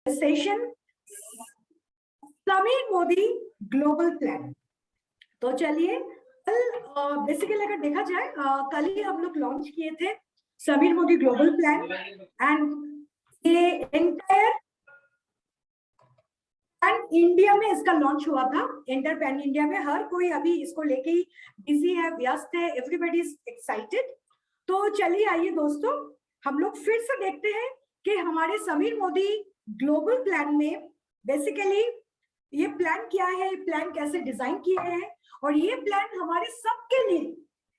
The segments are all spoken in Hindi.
Session Sameer Modi global plan. तो चलिए कल बेसिकली अगर देखा जाए कल ही हम लोग लॉन्च किए थे Sameer Modi global plan and ये एंटायर इंडिया में इसका लॉन्च हुआ था। एंटर पैन इंडिया में हर कोई अभी इसको लेके ही बिजी है, व्यस्त है, एवरीबॉडी इज एक्साइटेड। तो चलिए आइए दोस्तों हम लोग फिर से देखते हैं कि हमारे समीर मोदी ग्लोबल प्लान में बेसिकली ये प्लान क्या है, प्लान कैसे डिजाइन किए हैं और ये प्लान हमारे सबके लिए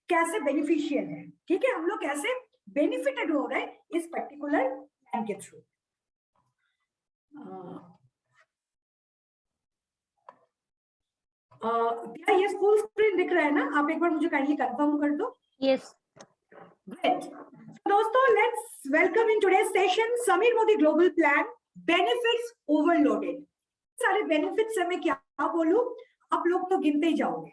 कैसे बेनिफिशियल है। ठीक है, हम लोग कैसे बेनिफिटेड हो रहे हैं इस पर्टिकुलर प्लान के थ्रू। क्या ये फुल स्क्रीन दिख रहा है ना? आप एक बार मुझे काइंडली कंफर्म कर दो। Yes great. दोस्तों let's welcome in today's session Sameer Modi global plan benefits overloaded. सारे बेनिफिट्स है, मैं क्या बोलूं आप लोग तो गिनते ही जाओगे।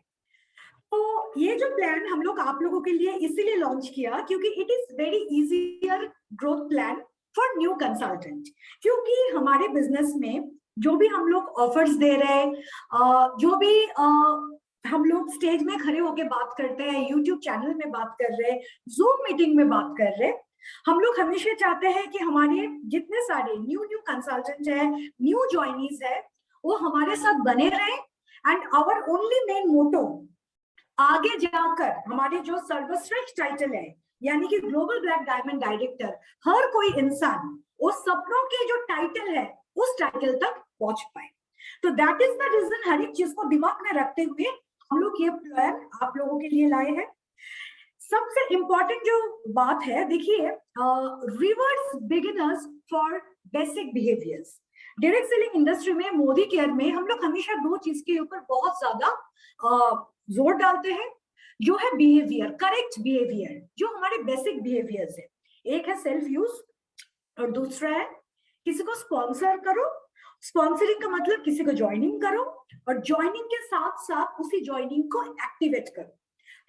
तो ये जो प्लान हम लोग आप लोगों के लिए इसीलिए लॉन्च किया क्योंकि it is very easier growth plan for new consultant. क्योंकि हमारे बिजनेस में जो भी हम लोग ऑफर्स दे रहे हैं, जो भी हम लोग स्टेज में खड़े होके बात करते हैं, यूट्यूब चैनल में बात कर रहे हैं, जूम मीटिंग में बात कर रहे हैं, हम लोग हमेशा चाहते हैं कि हमारे जितने सारे न्यू कंसल्टेंट है, न्यू ज्वाइनीज है, वो हमारे साथ बने रहे। And our only main motto आगे जाकर हमारे जो सर्वश्रेष्ठ टाइटल है यानी कि ग्लोबल ब्लैक डायमंड डायरेक्टर, हर कोई इंसान उस सपनों के जो टाइटल है उस टाइटल तक पहुंच पाए। तो दैट इज द रीजन, हर एक चीज को दिमाग में रखते हुए हम लोग ये प्लान आप लोगों के लिए लाए हैं। सबसे इंपॉर्टेंट जो बात है, देखिए, reverse beginners for basic behaviours. Direct selling industry में मोदी केयर में हम लोग हमेशा दो चीज के ऊपर बहुत ज्यादा जोर डालते हैं, जो है बिहेवियर, करेक्ट बिहेवियर, जो हमारे बेसिक बिहेवियर्स है। एक है सेल्फ यूज और दूसरा है किसी को स्पॉन्सर करो। स्पॉन्सरिंग का मतलब किसी को ज्वाइनिंग करो और ज्वाइनिंग के साथ साथ उसी ज्वाइनिंग को एक्टिवेट करो।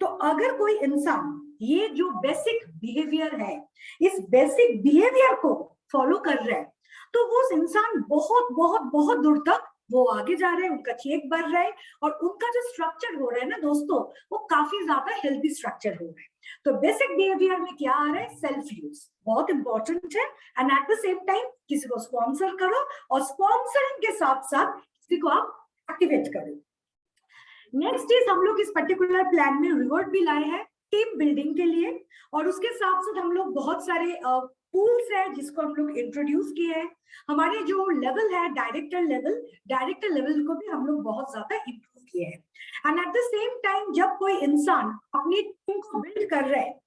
तो अगर कोई इंसान ये जो बेसिक बिहेवियर है, इस बेसिक बिहेवियर को फॉलो कर रहा है, तो वो इंसान बहुत बहुत बहुत दूर तक वो आगे जा रहे हैं, उनका चेक बढ़ रहा है और उनका जो स्ट्रक्चर हो रहा है ना दोस्तों, वो काफी ज्यादा हेल्थी स्ट्रक्चर हो रहा है। तो बेसिक बिहेवियर में क्या आ रहा है? सेल्फ यूज बहुत इंपॉर्टेंट है। And at the same time किसी को स्पॉन्सर करो और स्पॉन्सरिंग के साथ साथ किसी को आप एक्टिवेट करो। नेक्स्ट इज हम लोग इस पर्टिकुलर प्लान में रिवॉर्ड भी लाए हैं टीम बिल्डिंग के लिए और उसके साथ साथ हम लोग बहुत सारे टूल्स है जिसको हम लोग इंट्रोड्यूस किए हैं। हमारे जो लेवल है डायरेक्टर लेवल को भी हम लोग बहुत ज्यादा इंप्रूव किए हैं। And at the same time जब कोई इंसान अपनी टीम को बिल्ड कर रहे हैं,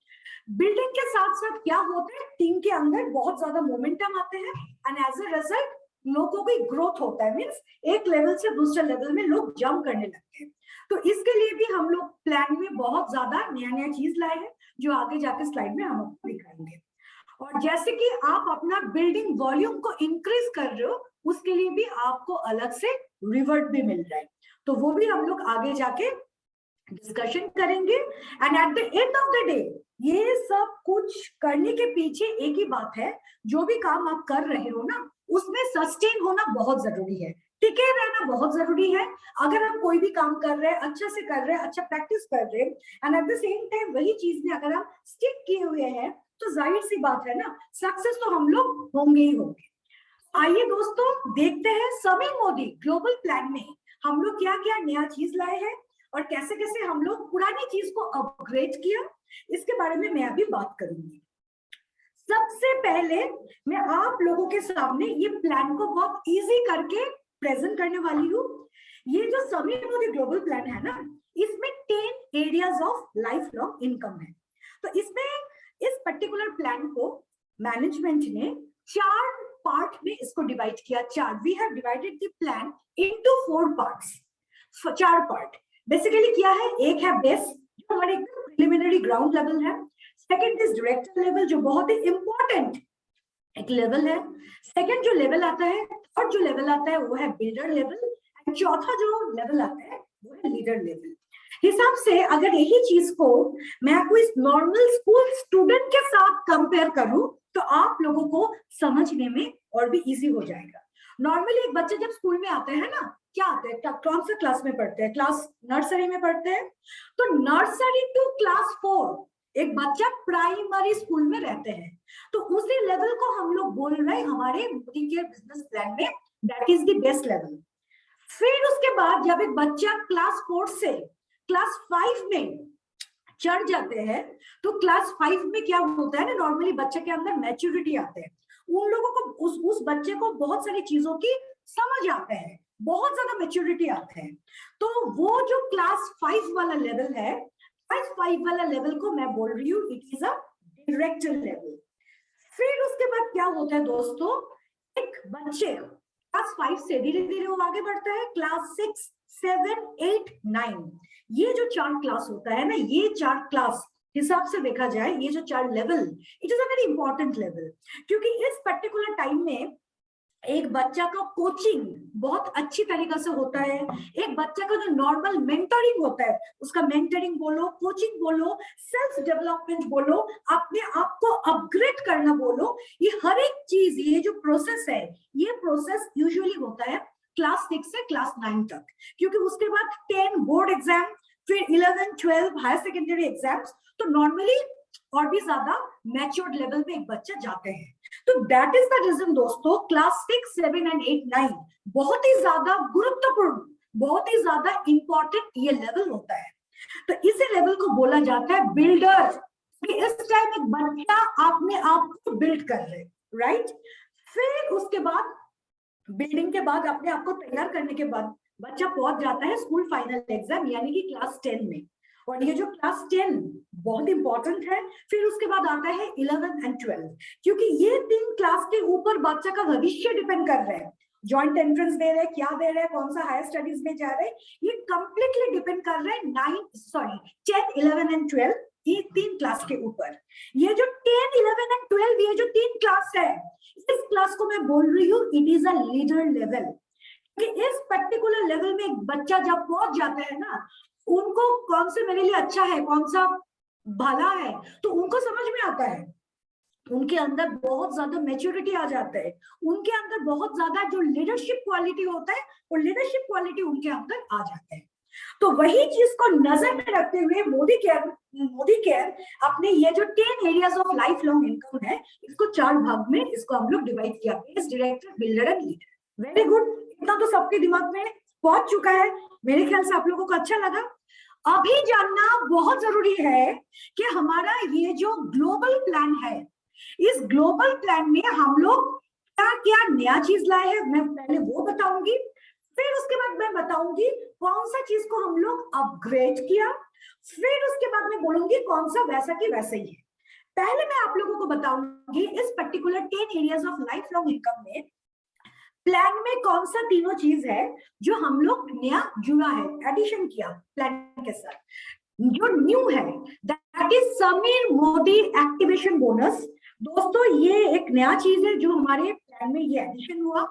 बिल्डिंग के साथ साथ क्या होता है, टीम के अंदर बहुत ज्यादा मोमेंटम आते हैं एंड एज ए रिजल्ट लोगों की ग्रोथ होता है। मीन्स एक लेवल से दूसरे लेवल में लोग जंप करने लगते हैं। तो इसके लिए भी हम लोग प्लान में बहुत ज्यादा नया चीज लाए हैं जो आगे जाके स्लाइड में हम आपको दिखाएंगे। और जैसे कि आप अपना बिल्डिंग वॉल्यूम को इंक्रीज कर रहे हो, उसके लिए भी आपको अलग से रिवॉर्ड भी मिल रहा है। तो वो भी हम लोग आगे जाके डिस्कशन करेंगे। And at the end of the day ये सब कुछ करने के पीछे एक ही बात है, जो भी काम आप कर रहे हो ना, उसमें सस्टेन होना बहुत जरूरी है, टिके रहना बहुत जरूरी है। अगर आप कोई भी काम कर रहे हैं, अच्छा से कर रहे हैं, अच्छा प्रैक्टिस कर रहे हैं and at the same time वही चीज में अगर आप स्टिक किए हुए हैं, तो जाहिर सी बात है ना, सक्सेस तो हम लोग होंगे ही होंगे। आइए दोस्तों देखते हैं समीर मोदी ग्लोबल प्लान में हम लोग क्या क्या नया चीज लाए हैं और कैसे कैसे हम लोग पुरानी चीज को अपग्रेड किया, इसके बारे में मैं अभी बात करूंगी। सबसे पहले मैं आप लोगों के सामने ये प्लान को बहुत इजी करके प्रेजेंट करने वाली हूँ। ये जो समीर मोदी ग्लोबल प्लान है ना, इसमें 10 areas of life long income है। तो इसमें इस पर्टिकुलर प्लान को मैनेजमेंट ने 4 पार्ट में इसको डिवाइड किया। We have divided the plan into 4 parts. 4 part basically क्या है? एक है बेस, जो हमारे प्रिलिमिनरी ग्राउंड लेवल है। सेकंड इज डायरेक्टर लेवल, जो बहुत ही इंपॉर्टेंट एक लेवल है। सेकंड जो लेवल आता है, और जो लेवल आता है वो है बिल्डर लेवल। एंड चौथा जो लेवल आता है वो है लीडर लेवल। हिसाब से अगर यही चीज को मैं आपको इस नॉर्मल स्कूल स्टूडेंट के साथ कंपेयर करूं तो आप लोगों को समझने में और भी इजी हो जाएगा। नॉर्मली एक बच्चे जब स्कूल में आते हैं ना, क्या आते हैं, कौन सा क्लास में पढ़ते हैं, क्लास नर्सरी में पढ़ते हैं। तो नर्सरी टू क्लास 4 एक बच्चा प्राइमरी स्कूल में रहते हैं, तो उसी लेवल को हम लोग बोल रहे हैं हमारे मोदी केयर बिजनेस प्लान में, that is the best level. फिर उसके बाद जब एक बच्चा क्लास 4 से क्लास 5 में चढ़ जाते हैं, तो क्लास 5 में क्या होता है ना, नॉर्मली बच्चे के अंदर मैच्योरिटी आते हैं, उन लोगों को उस बच्चे को बहुत सारी चीजों की समझ आते हैं, बहुत ज्यादा मैच्योरिटी आते हैं। तो वो जो क्लास 5 वाला लेवल है, क्लास 5 वाला लेवल को मैं बोल रही हूँ it is a director level. फिर उसके बाद क्या होता है दोस्तों, एक बच्चे क्लास 5 से धीरे धीरे वो आगे बढ़ता है क्लास 6, 7, 8, 9। ये जो 4 क्लास होता है ना, ये 4 क्लास हिसाब से देखा जाए, ये जो 4 level, it is a very important level, क्योंकि इस पर्टिकुलर टाइम में एक बच्चा का कोचिंग बहुत अच्छी तरीके से होता है। एक बच्चा का जो नॉर्मल मेंटरिंग होता है, उसका मेंटरिंग बोलो, कोचिंग बोलो, सेल्फ डेवलपमेंट बोलो, अपने आप को अपग्रेड करना बोलो, ये हर एक चीज, ये जो प्रोसेस है, ये प्रोसेस यूजुअली होता है क्लास 6 से क्लास 9 तक, क्योंकि उसके बाद 10 बोर्ड एग्जाम, फिर 11, 12 हायर सेकेंडरी एग्जाम्स, तो नॉर्मली और भी ज्यादा मैच्योर्ड लेवल में एक बच्चा जाते हैं। तो दैट इज द रीजन दोस्तों, क्लास 6, 7 एंड 8, 9 बहुत ही ज्यादा गुरुत्वपूर्ण, बहुत ही ज्यादा इंपॉर्टेंट ये लेवल होता है। तो इसी लेवल को बोला जाता है बिल्डर। इस टाइम एक बच्चा अपने आप को बिल्ड कर रहे, राइट। फिर उसके बाद बिल्डिंग के बाद अपने आप को तैयार करने के बाद बच्चा पहुंच जाता है स्कूल फाइनल एग्जाम यानी कि क्लास 10 में, और ये जो क्लास 10 बहुत इंपॉर्टेंट है। फिर उसके बाद आता है 11 एंड 12, क्योंकि ये 3 क्लास के ऊपर बच्चा का भविष्य डिपेंड कर रहा है। जॉइंट एंट्रेंस दे रहे हैं, क्या दे रहे हैं, कौन सा हायर स्टडीज में जा रहे हैं, ये कंप्लीटली डिपेंड कर रहा है 10, 11 एंड 12 ये 3 क्लास के ऊपर। ये जो 10, 11 एंड 12 ये जो 3 क्लास है, इस क्लास को मैं बोल रही हूँ it is a leader level. कि इस पर्टिकुलर लेवल में एक बच्चा जब पहुंच जाता है ना, उनको कौन से मेरे लिए अच्छा है, कौन सा भला है, तो उनको समझ में आता है। उनके अंदर बहुत ज्यादा मैच्योरिटी आ जाता है, उनके अंदर बहुत ज्यादा जो लीडरशिप क्वालिटी होता है, वो लीडरशिप क्वालिटी उनके अंदर आ जाता है। तो वही चीज को नजर में रखते हुए मोदी केयर अपने ये जो 10 areas of life long income है, इसको 4 भाग में इसको हम लोग डिवाइड किया, base, director, builder and leader. Very good, इतना तो सबके दिमाग में पहुंच चुका है, मेरे ख्याल से आप लोगों को अच्छा लगा। अभी जानना बहुत जरूरी है कि हमारा ये जो ग्लोबल प्लान है, इस ग्लोबल प्लान में हम लोग क्या क्या नया चीज लाए हैं, मैं पहले वो बताऊंगी। फिर उसके बाद मैं बताऊंगी कौन सा चीज को हम लोग अपग्रेड किया। फिर उसके बाद मैं बोलूंगी कौन सा वैसा की वैसा ही है। पहले मैं आप लोगों को बताऊंगी इस particular 10 areas of life long income में प्लान में कौन सा तीनों चीज है जो हम लोग नया जुड़ा है, एडिशन किया प्लान के साथ, जो न्यू है, that is Sameer Modi activation bonus. दोस्तों ये एक नया चीज है जो हमारे प्लान में ये एडिशन हुआ।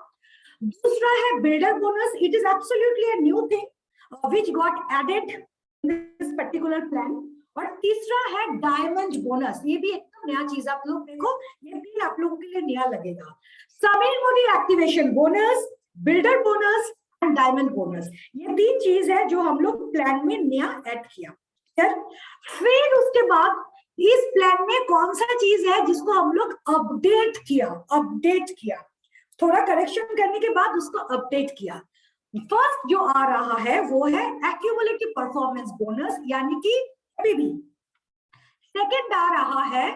दूसरा है builder bonus, it is absolutely a new thing which got added in this particular plan. और तीसरा है डायमंड बोनस, ये भी एकदम नया चीज, आप लोग देखो ये भी आप लोगों के लिए नया लगेगा। Sameer Modi activation bonus, builder bonus and diamond bonus, ये 3 चीज है जो हम लोग प्लान में नया ऐड किया। फिर उसके बाद इस प्लान में कौन सा चीज है जिसको हम लोग अपडेट किया, थोड़ा करेक्शन करने के बाद उसको अपडेट किया। फर्स्ट जो आ रहा है वो है एक्यूमुलेटिव परफॉर्मेंस बोनस यानी कि एपीबी। सेकंड आ रहा है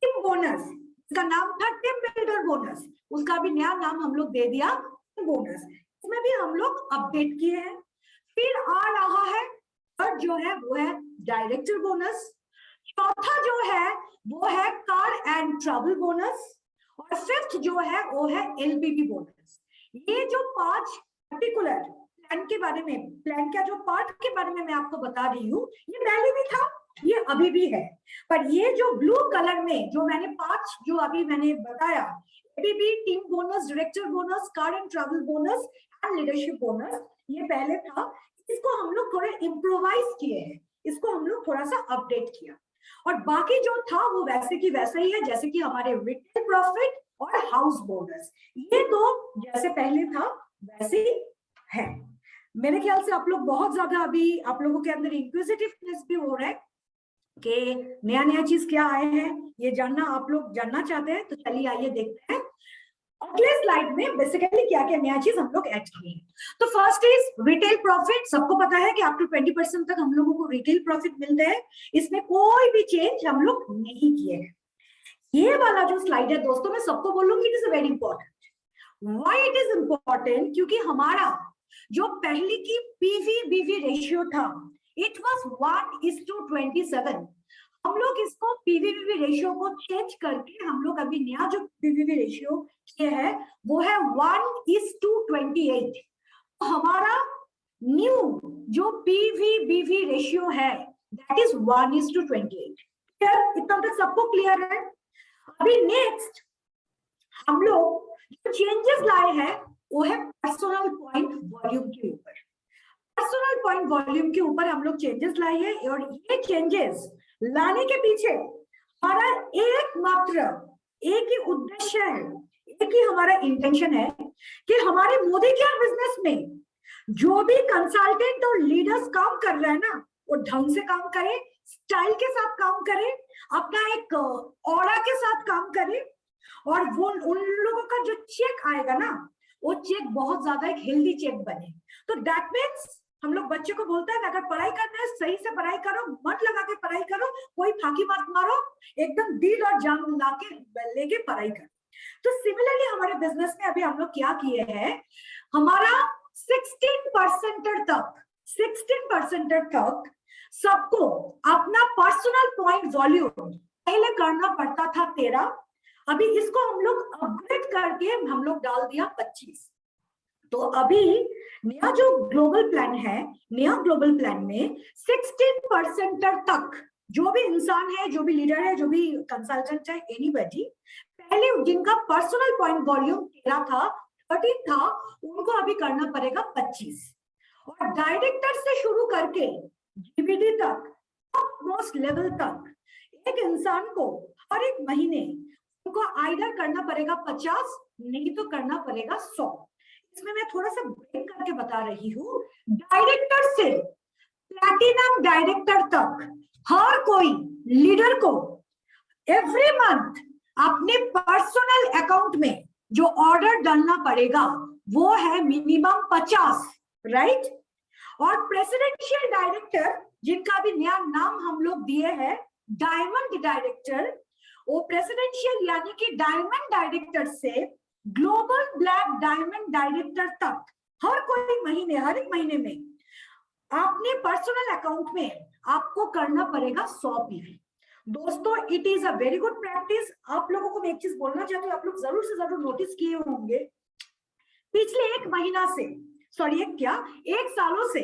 टीम बोनस, इसका नाम था टीम बिल्डर बोनस, उसका भी नया नाम हम लोग दे दिया बोनस, इसमें भी हम लोग अपडेट किए हैं। फिर आ रहा है थर्ड जो है वो है डायरेक्टर बोनस। चौथा जो है वो है कार एंड ट्रैवल बोनस, और फिफ्थ जो है वो है एलबीबी बोनस। ये जो 5 पर्टिकुलर प्लान के बारे में, प्लान का जो पार्ट के बारे में मैं आपको बता रही हूँ, ये पहले भी था, ये अभी भी है, पर ये जो ब्लू कलर में जो मैंने 5 जो अभी मैंने बताया, ABB, team bonus, director bonus, car and travel bonus and leadership bonus, ये पहले था, इसको हम लोग थोड़े इम्प्रोवाइज किए हैं, इसको हम लोग थोड़ा सा अपडेट किया, और बाकी जो था वो वैसे की वैसा ही है, जैसे कि हमारे रिटेल प्रॉफिट और हाउस बोर्डर्स। ये तो जैसे पहले था वैसे ही है। मेरे ख्याल से आप लोग बहुत ज्यादा अभी आप लोगों के अंदर इंक्विजिटिवनेस भी हो रहा है कि नया नया चीज क्या आए हैं, ये जानना आप लोग जानना चाहते हैं। तो चलिए आइए देखते हैं अगले स्लाइड में बेसिकली क्या क्या नया चीज हम लोग ऐड किए। तो फर्स्ट इज रिटेल प्रॉफिट। सबको पता है कि अप टू 20% तक हम लोगों को रिटेल प्रॉफिट मिलते हैं, इसमें कोई भी चेंज हम लोग नहीं किए हैं। ये वाला जो स्लाइड है दोस्तों, मैं सबको बोलूंगी it is very important. Why it is important? क्योंकि हमारा जो पहले की पीवी बीवी रेशियो था इट वाज 1:27। हम लोग इसको पीवीबीवी रेशियो को चेंज करके हम लोग अभी नया जो पीवीबी रेशियो किए है वो है 1:28। तो हमारा न्यू जो पीवीबीवी रेशियो है दैट इज 1:28। इतना तक सबको क्लियर है? अभी नेक्स्ट हम लोग जो चेंजेस लाए हैं वो है पर्सनल पॉइंट वॉल्यूम के ऊपर। पर्सनल पॉइंट वॉल्यूम के ऊपर हम लोग चेंजेस लाए हैं और ये चेंजेस लाने के पीछे हमारा एकमात्र एक ही उद्देश्य है, एक ही हमारा इंटेंशन है कि हमारे मोदी केयर बिजनेस में जो भी कंसल्टेंट और लीडर्स काम कर रहे हैं ना वो ढंग से काम करे, स्टाइल के साथ काम करे, अपना एक ऑरा के साथ काम करे और वो उन लोगों का जो चेक आएगा ना वो चेक बहुत ज्यादा एक हेल्दी चेक बने। तो दैट मीन्स हम लोग बच्चे को बोलते हैं अगर पढ़ाई करना है सही से पढ़ाई करो, मन लगा के पढ़ाई करो, कोई फाकी मत मारो, एकदम दिल और जान ला के लेके पढ़ाई करो। तो सिमिलरली हमारे बिजनेस में अभी हम लोग क्या किए हैं, हमारा 16% तक सबको अपना पर्सनल पॉइंट वॉल्यूम पहले करना पड़ता था 13, अभी इसको हम लोग अपग्रेड करके हम लोग डाल दिया 25। तो अभी नया जो ग्लोबल प्लान है, नया ग्लोबल प्लान में 16% तक जो भी इंसान है, जो भी लीडर है, जो भी कंसल्टेंट है, एनीबॉडी, पहले जिनका पर्सनल पॉइंट वॉल्यूम 13 था, 13 था, उनको अभी करना पड़ेगा 25। और डायरेक्टर से शुरू करके जीबीडी तक, टॉप मोस्ट लेवल तक एक इंसान को हर एक महीने उनको आइडर करना पड़ेगा 50, नहीं तो करना पड़ेगा 100। इसमें मैं थोड़ा सा ब्रेक करके बता रही हूँ। डायरेक्टर से प्लैटिनम डायरेक्टर तक हर कोई लीडर को एवरी मंथ अपने पर्सनल अकाउंट में जो ऑर्डर डालना पड़ेगा वो है मिनिमम 50, राइट? और प्रेसिडेंशियल डायरेक्टर जिनका भी नया नाम हम लोग दिए हैं डायमंड डायरेक्टर, वो प्रेसिडेंशियल यानी कि डायमंड डायरेक्टर से ग्लोबल ब्लैक डायमंड डायरेक्टर तक हर कोई महीने, हर एक महीने में अपने पर्सनल अकाउंट में आपको करना पड़ेगा 100 पीवी। दोस्तों it is a very good practice. आप लोगों को मैं एक चीज बोलना चाहती हूँ, आप लोग जरूर से जरूर नोटिस किए होंगे पिछले एक सालों से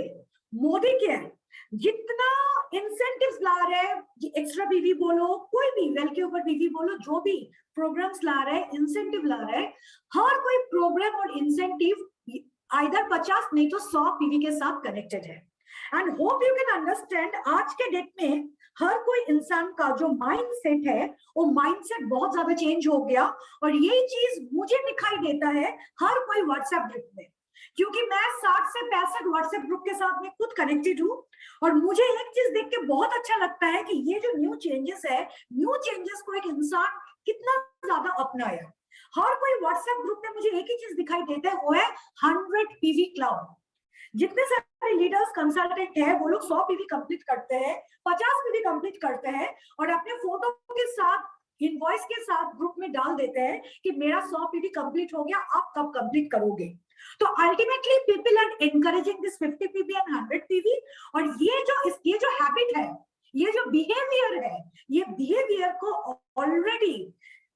मोदी केयर जितना इंसेंटिव्स ला रहे हैं, एक्स्ट्रा पीवी बोलो, कोई भी वेल के ऊपर पीवी बोलो, जो भी प्रोग्राम्स ला रहे हैं, इंसेंटिव ला रहे हैं, हर कोई प्रोग्राम और इंसेंटिव आइदर 50 नहीं तो 100 पीवी के साथ कनेक्टेड है। And hope you can understand आज के डेट में हर कोई इंसान का जो माइंडसेट है वो माइंडसेट बहुत ज्यादा चेंज हो गया। और यही चीज मुझे दिखाई देता है हर कोई व्हाट्सएप ग्रुप में, क्योंकि मैं 60 से 65 व्हाट्सएप ग्रुप के साथ में खुद कनेक्टेड हूँ और मुझे एक चीज देख के बहुत अच्छा लगता है कि ये जो न्यू चेंजेस है, न्यू चेंजेस को एक इंसान कितना ज्यादा अपनाया। हर कोई व्हाट्सएप ग्रुप में मुझे एक ही चीज दिखाई देता है, वो है 100 पीवी क्लाउड। जितने सारे लीडर्स कंसल्टेंट है वो लोग 100 पीवी कंप्लीट करते हैं, 50 पीवी कंप्लीट करते हैं और अपने फोटो के साथ, इनवॉइस के साथ ग्रुप में डाल देते हैं कि मेरा 100 पीवी कंप्लीट हो गया, आप कब कंप्लीट करोगे। तो ultimately people are encouraging this 50 PV and 100 PV. और ये जो हैबिट है, ये जो बिहेवियर है, ये बिहेवियर को ऑलरेडी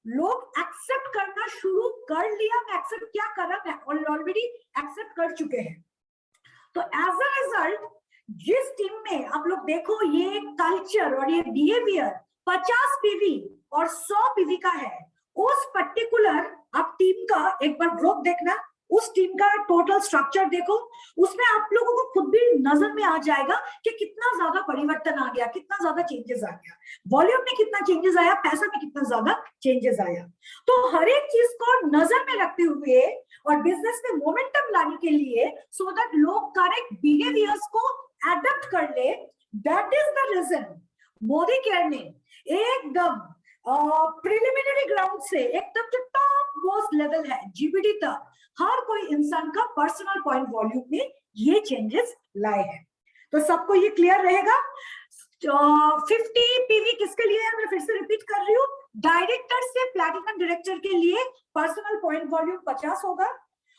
लोग एक्सेप्ट करना शुरू कर लिया। मैं एक्सेप्ट क्या कर रहा, मैं ऑलरेडी एक्सेप्ट कर चुके हैं। तो एज अ रिजल्ट जिस टीम में आप लोग देखो ये कल्चर और ये बिहेवियर 50 पीवी और 100 पीवी का है, उस पर्टिकुलर आप टीम का एक बार ग्रुप देखना, उस टीम का टोटल स्ट्रक्चर देखो, उसमें आप लोगों को खुद भी नजर में आ जाएगा कि कितना ज्यादा परिवर्तन आ गया, कितना ज्यादा चेंजेस आ गया, वॉल्यूम में कितना चेंजेस आया, पैसा में कितना ज्यादा चेंजेस आया। तो हर एक चीज को नजर में रखते हुए और बिजनेस में मोमेंटम लाने के लिए, सो दैट लोग करेक्ट बिहेवियर्स को एडप्ट कर ले, that is the reason Modicare ने एकदम प्रिलिमिनरी ग्राउंड से एकदम जो टॉप मोस्ट लेवल है जीबीडी तक, हर कोई इंसान का पर्सनल पॉइंट वॉल्यूम में ये चेंजेस लाए हैं। तो सबको ये क्लियर रहेगा। 50 पीवी किसके लिए है, मैं फिर से रिपीट कर रही हूँ, डायरेक्टर से प्लैटिनम डायरेक्टर के लिए पर्सनल पॉइंट वॉल्यूम 50 होगा,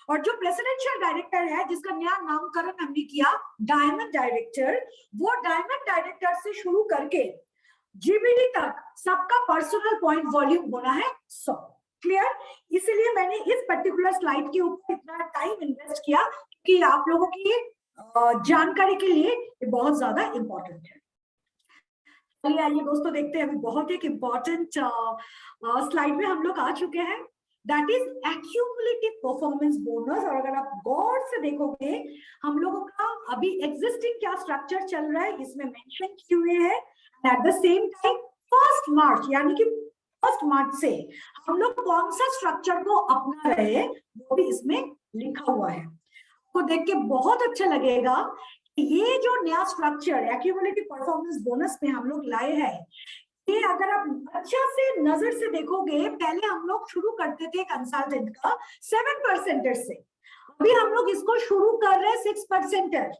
और जो प्रेसिडेंशियल डायरेक्टर है जिसका नया नामकरण हमने किया डायमंड डायरेक्टर, वो डायमंड डायरेक्टर से शुरू करके जीबीडी तक सबका पर्सनल पॉइंट वॉल्यूम होना है 100। क्लियर? इसलिए मैंने इस पर्टिकुलर स्लाइड के ऊपर इतना टाइम इन्वेस्ट किया कि आप लोगों की जानकारी के लिए ये बहुत ज्यादा इंपॉर्टेंट है। चलिए आइए दोस्तों देखते हैं, अभी बहुत एक इंपॉर्टेंट स्लाइड में हम लोग आ चुके हैं, that is accumulative performance bonus. और अगर आप गौर से देखोगे हम लोगों का अभी एग्जिस्टिंग क्या स्ट्रक्चर चल रहा है इसमें मेंशन किए हुए हैं। एट द सेम टाइम 1 मार्च यानी कि 1 मार्च से हम लोग कौन सा स्ट्रक्चर को अपना रहे हैं वो भी इसमें लिखा हुआ है। आपको देख के बहुत अच्छा लगेगा ये जो नया स्ट्रक्चर एक्यूमुलेटिव परफॉर्मेंस बोनस में हम लोग लाए हैं, ये अगर आप अच्छा से नजर से देखोगे, पहले हम लोग शुरू करते थे कंसल्टेंट का 7% से, अभी हम लोग इसको शुरू कर रहे हैं 6%।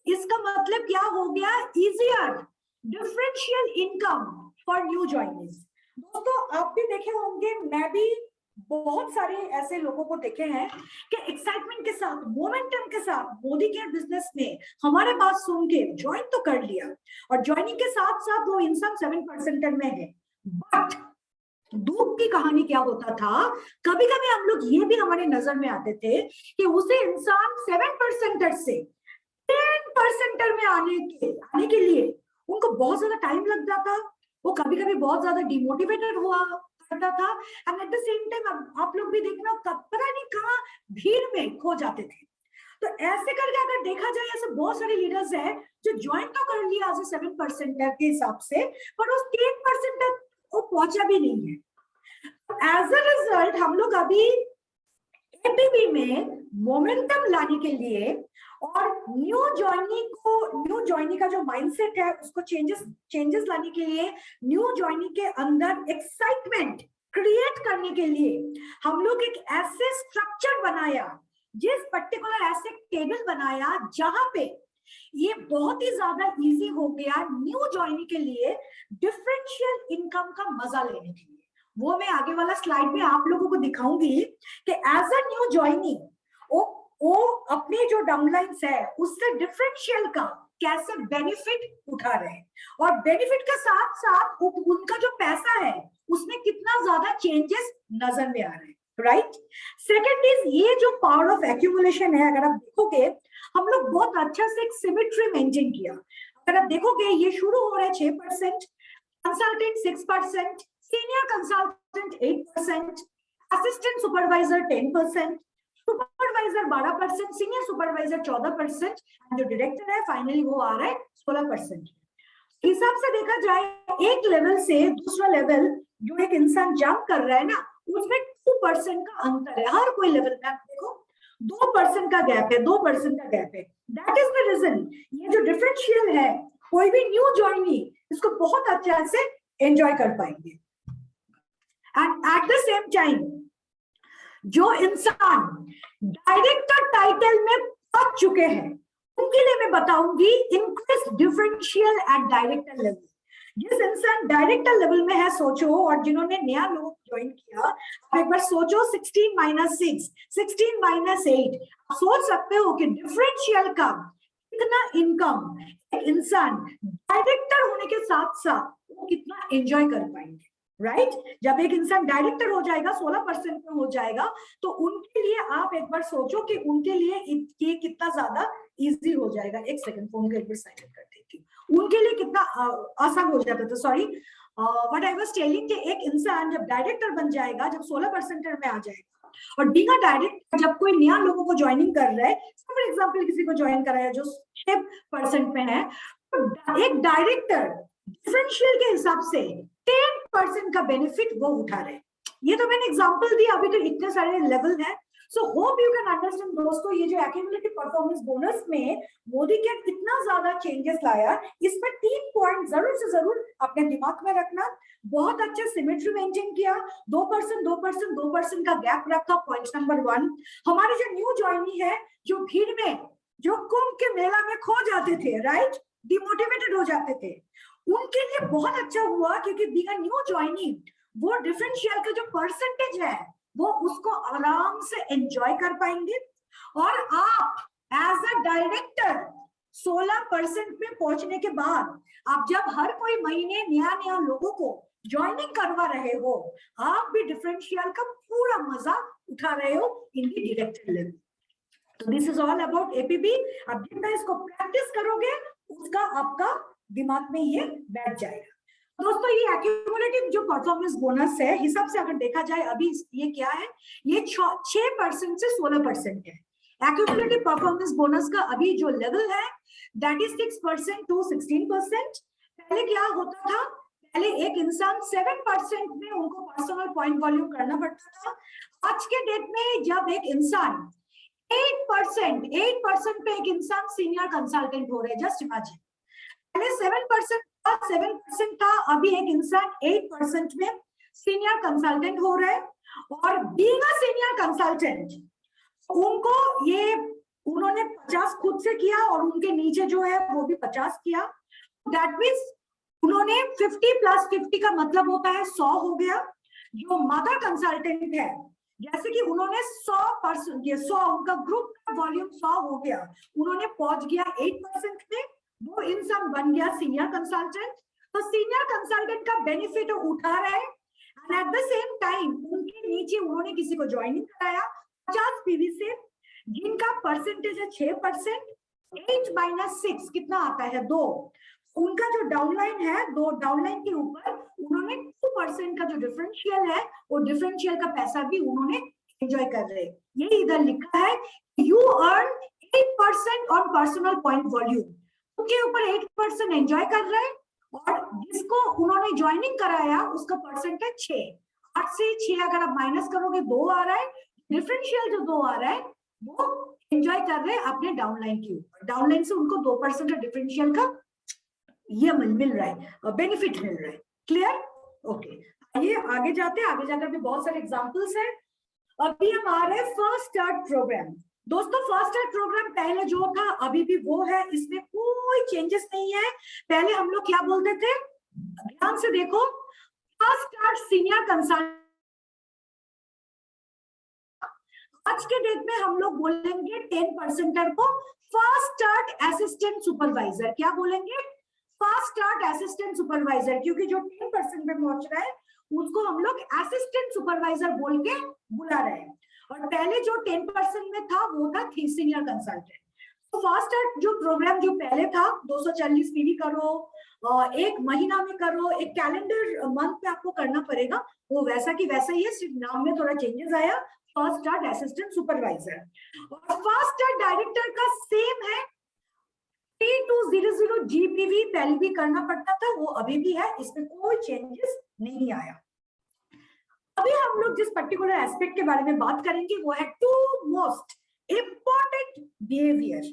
इसका मतलब क्या हो गया, easier differential income for new joinees. दोस्तों आप भी देखे होंगे, मैं भी बहुत सारे ऐसे लोगों को देखे हैं कि एक्साइटमेंट के साथ, मोमेंटम के साथ मोदी केयर बिजनेस में हमारे बात सुन के ज्वाइन तो कर लिया, और ज्वाइनिंग के साथ साथ वो इंसान 7% में है। बट दुख की कहानी क्या होता था, कभी कभी हम लोग ये भी हमारे नजर में आते थे कि उसे इंसान 7% से 10% में आने के लिए उनको बहुत ज्यादा टाइम लग जाता, वो कभी कभी बहुत ज्यादा डिमोटिवेटेड हुआ करता था, and at the same time आप लोग भी देखना पता नहीं कहाँ भीड़ में खो जाते थे। तो ऐसे करके अगर देखा जाए, ऐसे बहुत सारे लीडर्स हैं जो ज्वाइन तो कर लिया एज 7% के हिसाब से, पर उस 10% तक वो पहुंचा भी नहीं है। एज अ रिजल्ट हम लोग अभी एपीबी में मोमेंटम लाने के लिए और न्यू ज्वाइनी का जो माइंडसेट है उसको चेंजेस लाने के लिए, न्यू ज्वाइनी के अंदर एक्साइटमेंट क्रिएट करने के लिए हम लोग एक ऐसे स्ट्रक्चर बनाया, जिस पर्टिकुलर ऐसे टेबल बनाया जहां पे ये बहुत ही ज्यादा इजी हो गया न्यू ज्वाइनी के लिए डिफरेंशियल इनकम का मजा लेने के लिए। वो मैं आगे वाला स्लाइड में आप लोगों को दिखाऊंगी कि एज अ न्यू ज्वाइनी वो अपने जो डाउनलाइंस है उससे डिफरेंशियल का कैसे बेनिफिट उठा रहे हैं, और बेनिफिट के साथ साथ उनका जो पैसा है उसमें कितना ज्यादा चेंजेस नजर में आ रहे हैं। राइट? सेकेंड इज ये जो पावर ऑफ एक्यूमुलेशन है, अगर आप देखोगे हम लोग बहुत अच्छा से एक सिमेट्री मेंटेन किया। अगर आप देखोगे ये शुरू हो रहा है 6%, consultant 6%, senior consultant 8%, assistant supervisor 10%, supervisor 12%, senior supervisor 14%, जो डायरेक्टर है फाइनली वो आ रहा है 16%। हिसाब से देखा जाए एक लेवल से दूसरा लेवल जो एक इंसान जंप कर रहा है ना, उसमें 2% का अंतर है। हर कोई लेवल में देखो 2% का गैप है, 2% का गैप है। दैट इज द रीजन ये जो डिफरेंशियल है, कोई भी न्यू ज्वाइनी इसको बहुत अच्छा से एंजॉय कर पाएंगे। And at the same time जो इंसान डायरेक्टर टाइटल में पहुंच चुके हैं उनके लिए मैं बताऊंगी increase differential at director level. जिस इंसान डायरेक्टर लेवल में है, सोचो, और जिन्होंने नया लोग ज्वाइन किया, आप एक बार सोचो 16 - 6, 16 - 8, आप सोच सकते हो कि डिफरेंशियल का कितना इनकम एक इंसान डायरेक्टर होने के साथ साथ वो कितना एंजॉय कर पाएंगे। राइट? जब एक इंसान डायरेक्टर हो जाएगा, 16% में हो जाएगा, तो उनके लिए आप एक बार सोचो कि उनके लिए ये कितना ज्यादा इजी हो जाएगा। एक सेकंड, फोन को एक बार साइलेंट कर देती हूँ। उनके लिए कितना आसान हो जाता था। Sorry, what I was telling कि एक इंसान जब डायरेक्टर बन जाएगा, जब 16% में आ जाएगा, और बीइंग अ डायरेक्टर, जब कोई नया लोगों को ज्वाइनिंग कर रहा है, फॉर एग्जांपल किसी को ज्वाइन कराया जो 6% में है, तो एक डायरेक्टर डिफरेंशियल के हिसाब से 10% का बेनिफिट वो उठा रहे। ये तो मैंने एग्जांपल दिया, अभी तो इतने सारे लेवल है। So hope you can understand दोस्तों, ये जो एक्यूमुलेटिव परफॉर्मेंस बोनस में मोदी क्या कितना ज्यादा चेंजेस लाया, इस पर 3 पॉइंट जरूर से जरूर अपने दिमाग में रखना। बहुत अच्छा सिमेट्री मेंटेन किया, 2% का गैप रखा, पॉइंट नंबर 1। हमारे जो न्यू ज्वाइनी है, जो भीड़ में, जो कुंभ के मेला में खो जाते थे, राइट, डिमोटिवेटेड हो जाते थे, उनके लिए बहुत अच्छा हुआ, क्योंकि बीइंग अ न्यू ज्वाइनी वो डिफरेंशियल का जो परसेंटेज है वो उसको आराम से एंजॉय कर पाएंगे। और आप एज अ डायरेक्टर 16% में पहुंचने के बाद आप जब हर कोई महीने नया नया लोगों को ज्वाइनिंग करवा रहे हो, आप भी डिफरेंशियल का पूरा मजा उठा रहे हो इन दी डायरेक्टर लेवल। तो this is all about APB. अब जितना इसको प्रैक्टिस करोगे उसका आपका दिमाग में ये बैठ जाएगा। दोस्तों ये एक्यूमुलेटिव जो परफॉर्मेंस बोनस है, हिसाब से अगर देखा जाए अभी ये क्या है, ये 6% से 16% है। एक्यूमुलेटिव परफॉर्मेंस बोनस का अभी जो लेवल है दैट इज 6% टू 16%। पहले क्या होता था, पहले एक इंसान 7% में उनको पर्सनल पॉइंट वॉल्यूम करना पड़ता था। आज के डेट में जब एक इंसान 8% पे एक इंसान सीनियर कंसल्टेंट हो रहे हैं, जस्ट इमेजिन। पहले 7% था, अभी एक इंसान 8% में सीनियर कंसल्टेंट हो रहे हैं। और बीइंग अ सीनियर कंसल्टेंट उनको ये उन्होंने 50 खुद से किया और उनके नीचे जो है वो भी 50 किया। दैट मीन्स उन्होंने 50 प्लस 50 का मतलब होता है 100 हो गया। जो मदर कंसल्टेंट है, जैसे कि उन्होंने 100%, ये 100 उनका ग्रुप का वॉल्यूम 100 हो गया, उन्होंने पहुंच गया 8% में, वो इंसान बन गया सीनियर कंसल्टेंट। तो सीनियर कंसल्टेंट का बेनिफिट उठा रहे हैं and at the same time उनके नीचे उन्होंने किसी को ज्वाइनिंग कराया 50 पीवी से, जिनका परसेंटेज है 6%। 8 माइनस 6 कितना आता है 2। उनका जो डाउनलाइन है, 2 डाउनलाइन के ऊपर उन्होंने 2% का जो डिफरेंशियल है, वो डिफरेंशियल का पैसा भी उन्होंने एंजॉय कर रहे हैं। ये इधर लिखा है, you earn 8% on personal point volume, उनके ऊपर 8% एंजॉय कर रहे हैं। और जिसको उन्होंने ज्वाइनिंग कराया उसका परसेंटेज 6, 8 से 6 अगर आप माइनस करोगे 2 आ रहा है, डिफरेंशियल जो 2 आ रहा है वो एंजॉय कर रहे हैं अपने डाउनलाइन के ऊपर। डाउनलाइन से उनको 2% का डिफरेंशियल का ये मिल रहा है, बेनिफिट मिल रहा है। क्लियर? ओके, आइए आगे जाते हैं। आगे जाकर भी बहुत सारे एग्जांपल्स हैं। अभी हम आ रहे हैं फर्स्ट स्टार्ट प्रोग्राम। दोस्तों फर्स्ट स्टार्ट प्रोग्राम पहले जो था अभी भी वो है, इसमें कोई चेंजेस नहीं है। पहले हम लोग क्या बोलते थे, ध्यान से देखो, फर्स्ट स्टार्ट सीनियर कंसल्टेंट, आज के डेट में हम लोग बोलेंगे 10% को फर्स्ट स्टार्ट असिस्टेंट सुपरवाइजर। क्या बोलेंगे? फर्स्ट स्टार्ट असिस्टेंट सुपरवाइजर, क्योंकि जो 10% पे पहुंच रहा है उसको हम लोग असिस्टेंट सुपरवाइजर बोल के बुला रहे हैं। और पहले जो 10% में था वो था सीनियर कंसल्टेंट। तो फर्स्ट स्टार्ट जो प्रोग्राम जो पहले था 240 पीवी करो, एक महीना में करो, एक कैलेंडर मंथ में आपको करना पड़ेगा, वो वैसा की वैसा ही है, सिर्फ नाम में थोड़ा चेंजेस आया, फर्स्ट स्टार्ट असिस्टेंट सुपरवाइजर। और फर्स्ट स्टार्ट डायरेक्टर का सेम है, 3200 जीपीवी पहले भी करना पड़ता था, वो अभी भी है, इसमें कोई चेंजेस नहीं आया। अभी हम लोग जिस पर्टिकुलर एस्पेक्ट के बारे में बात करेंगे वो है 2 मोस्ट इंपॉर्टेंट बिहेवियर।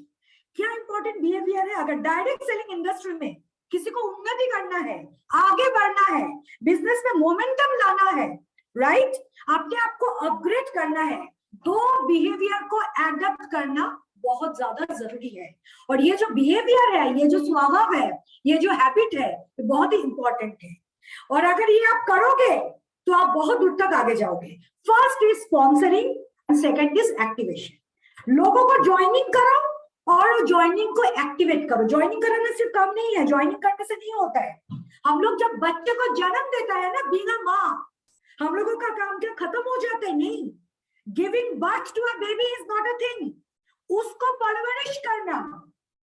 क्या इंपॉर्टेंट बिहेवियर है? अगर डायरेक्ट सेलिंग इंडस्ट्री में किसी को उन्नति करना है, आगे बढ़ना है, बिजनेस में मोमेंटम लाना है, राइट, अपने आप को अपग्रेड करना है, 2 बिहेवियर को एडप्ट करना बहुत ज्यादा जरूरी है। और ये जो बिहेवियर है, ये जो स्वभाव है, ये जो हैबिट है, ये बहुत ही इंपॉर्टेंट है। और अगर ये आप करोगे तो आप बहुत दूर तक आगे जाओगे। First is sponsoring and second is activation. लोगों को ज्वाइनिंग करो और ज्वाइनिंग को एक्टिवेट करो। ज्वाइनिंग कराना सिर्फ काम नहीं है, ज्वाइनिंग करने से नहीं होता है। हम लोग जब बच्चे को जन्म देता है ना, बिना माँ, हम लोगों का काम क्या खत्म हो जाता है? नहीं, giving birth to a baby is not a thing. उसको परवरिश करना,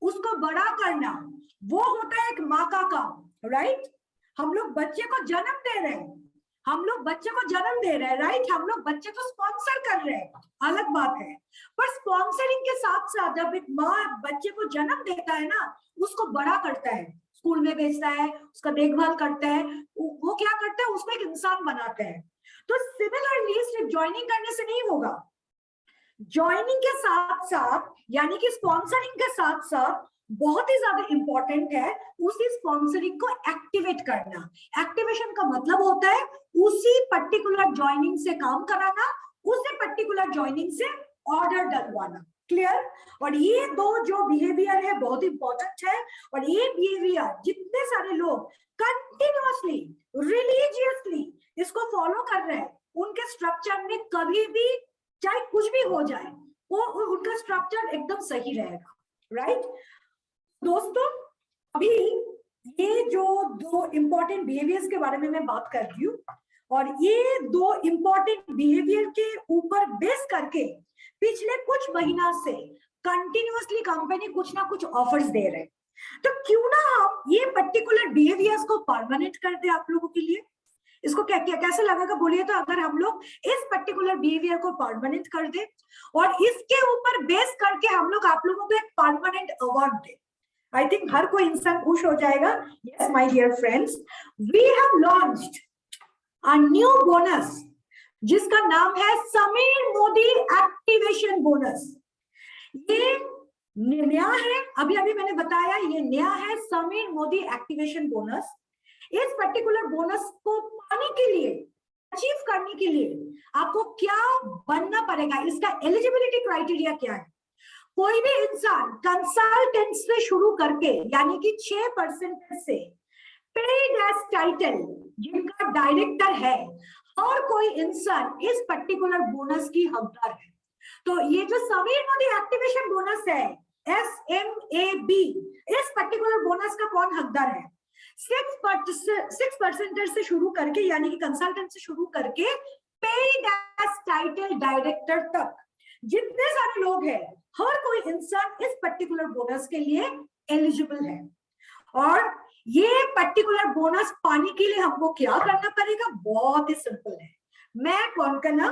उसको बड़ा करना, वो होता है एक माँ का काम, राइट। हम लोग बच्चे को जन्म दे रहे हैं, हम लोग बच्चे को जन्म दे रहे हैं, राइट, हम लोग बच्चे को स्पॉन्सर कर रहे हैं, अलग बात है। पर स्पॉन्सरिंग के साथ साथ जब एक माँ बच्चे को जन्म देता है ना, उसको बड़ा करता है, स्कूल में भेजता है, उसका देखभाल करता है, वो क्या करता है, उसको एक इंसान बनाता है। तो सिमिलरली सिर्फ ज्वाइनिंग करने से नहीं होगा, ज्वाइनिंग के साथ साथ यानी कि स्पॉन्सरिंग के साथ साथ बहुत ही ज्यादा इंपॉर्टेंट है उसी स्पॉन्सरिंग को एक्टिवेट करना। एक्टिवेशन का मतलब होता है उसी पर्टिकुलर ज्वाइनिंग से काम कराना, उसी पर्टिकुलर ज्वाइनिंग से ऑर्डर डलवाना। क्लियर? और ये दो जो बिहेवियर है बहुत इंपॉर्टेंट है, और ये बिहेवियर जितने सारे लोग कंटिन्यूअसली रिलीजियसली इसको फॉलो कर रहे हैं, उनके स्ट्रक्चर में कभी भी चाहे कुछ भी हो जाए वो उनका स्ट्रक्चर एकदम सही रहेगा, राइट? दोस्तों, अभी ये जो दो इंपॉर्टेंट बिहेवियर्स के बारे में मैं बात कर रही हूँ, और ये दो इंपॉर्टेंट बिहेवियर के ऊपर बेस करके पिछले कुछ महीना से कंटिन्यूअसली कंपनी कुछ ना कुछ ऑफर्स दे रहे हैं। तो क्यों ना हम ये पर्टिकुलर बिहेवियर्स को परमानेंट कर दे आप लोगों के लिए? इसको क्या कैसे लगेगा बोलिए? तो अगर हम लोग इस पर्टिकुलर बिहेवियर को परमानेंट कर दे और इसके ऊपर बेस करके हम लोग आप लोगों को एक परमानेंट अवार्ड दे, आई थिंक हर कोई इंसान खुश हो जाएगा। Yes my dear friends, we have launched a new bonus जिसका नाम है समीर मोदी एक्टिवेशन बोनस। ये नया है, अभी अभी मैंने बताया ये नया है, समीर मोदी एक्टिवेशन बोनस। इस पर्टिकुलर बोनस को पाने के लिए, अचीव करने के लिए आपको क्या बनना पड़ेगा, इसका एलिजिबिलिटी क्राइटेरिया क्या है? कोई भी इंसान कंसल्टेंट से शुरू करके यानी कि 6% से पेड एज टाइटल जिनका डायरेक्टर है, और कोई इंसान इस पर्टिकुलर बोनस की हकदार है। तो ये जो समीर मोदी एक्टिवेशन बोनस है SMAB, इस पर्टिकुलर बोनस का कौन हकदार है? 6% से शुरू करके यानी कि कंसल्टेंट से शुरू करके पेड एज टाइटल डायरेक्टर तक जितने सारे लोग हैं, हर कोई इंसान इस पर्टिकुलर बोनस के लिए एलिजिबल है। और ये पर्टिकुलर बोनस पाने के लिए हमको क्या करना पड़ेगा? बहुत ही सिंपल है। मैं कौन करना,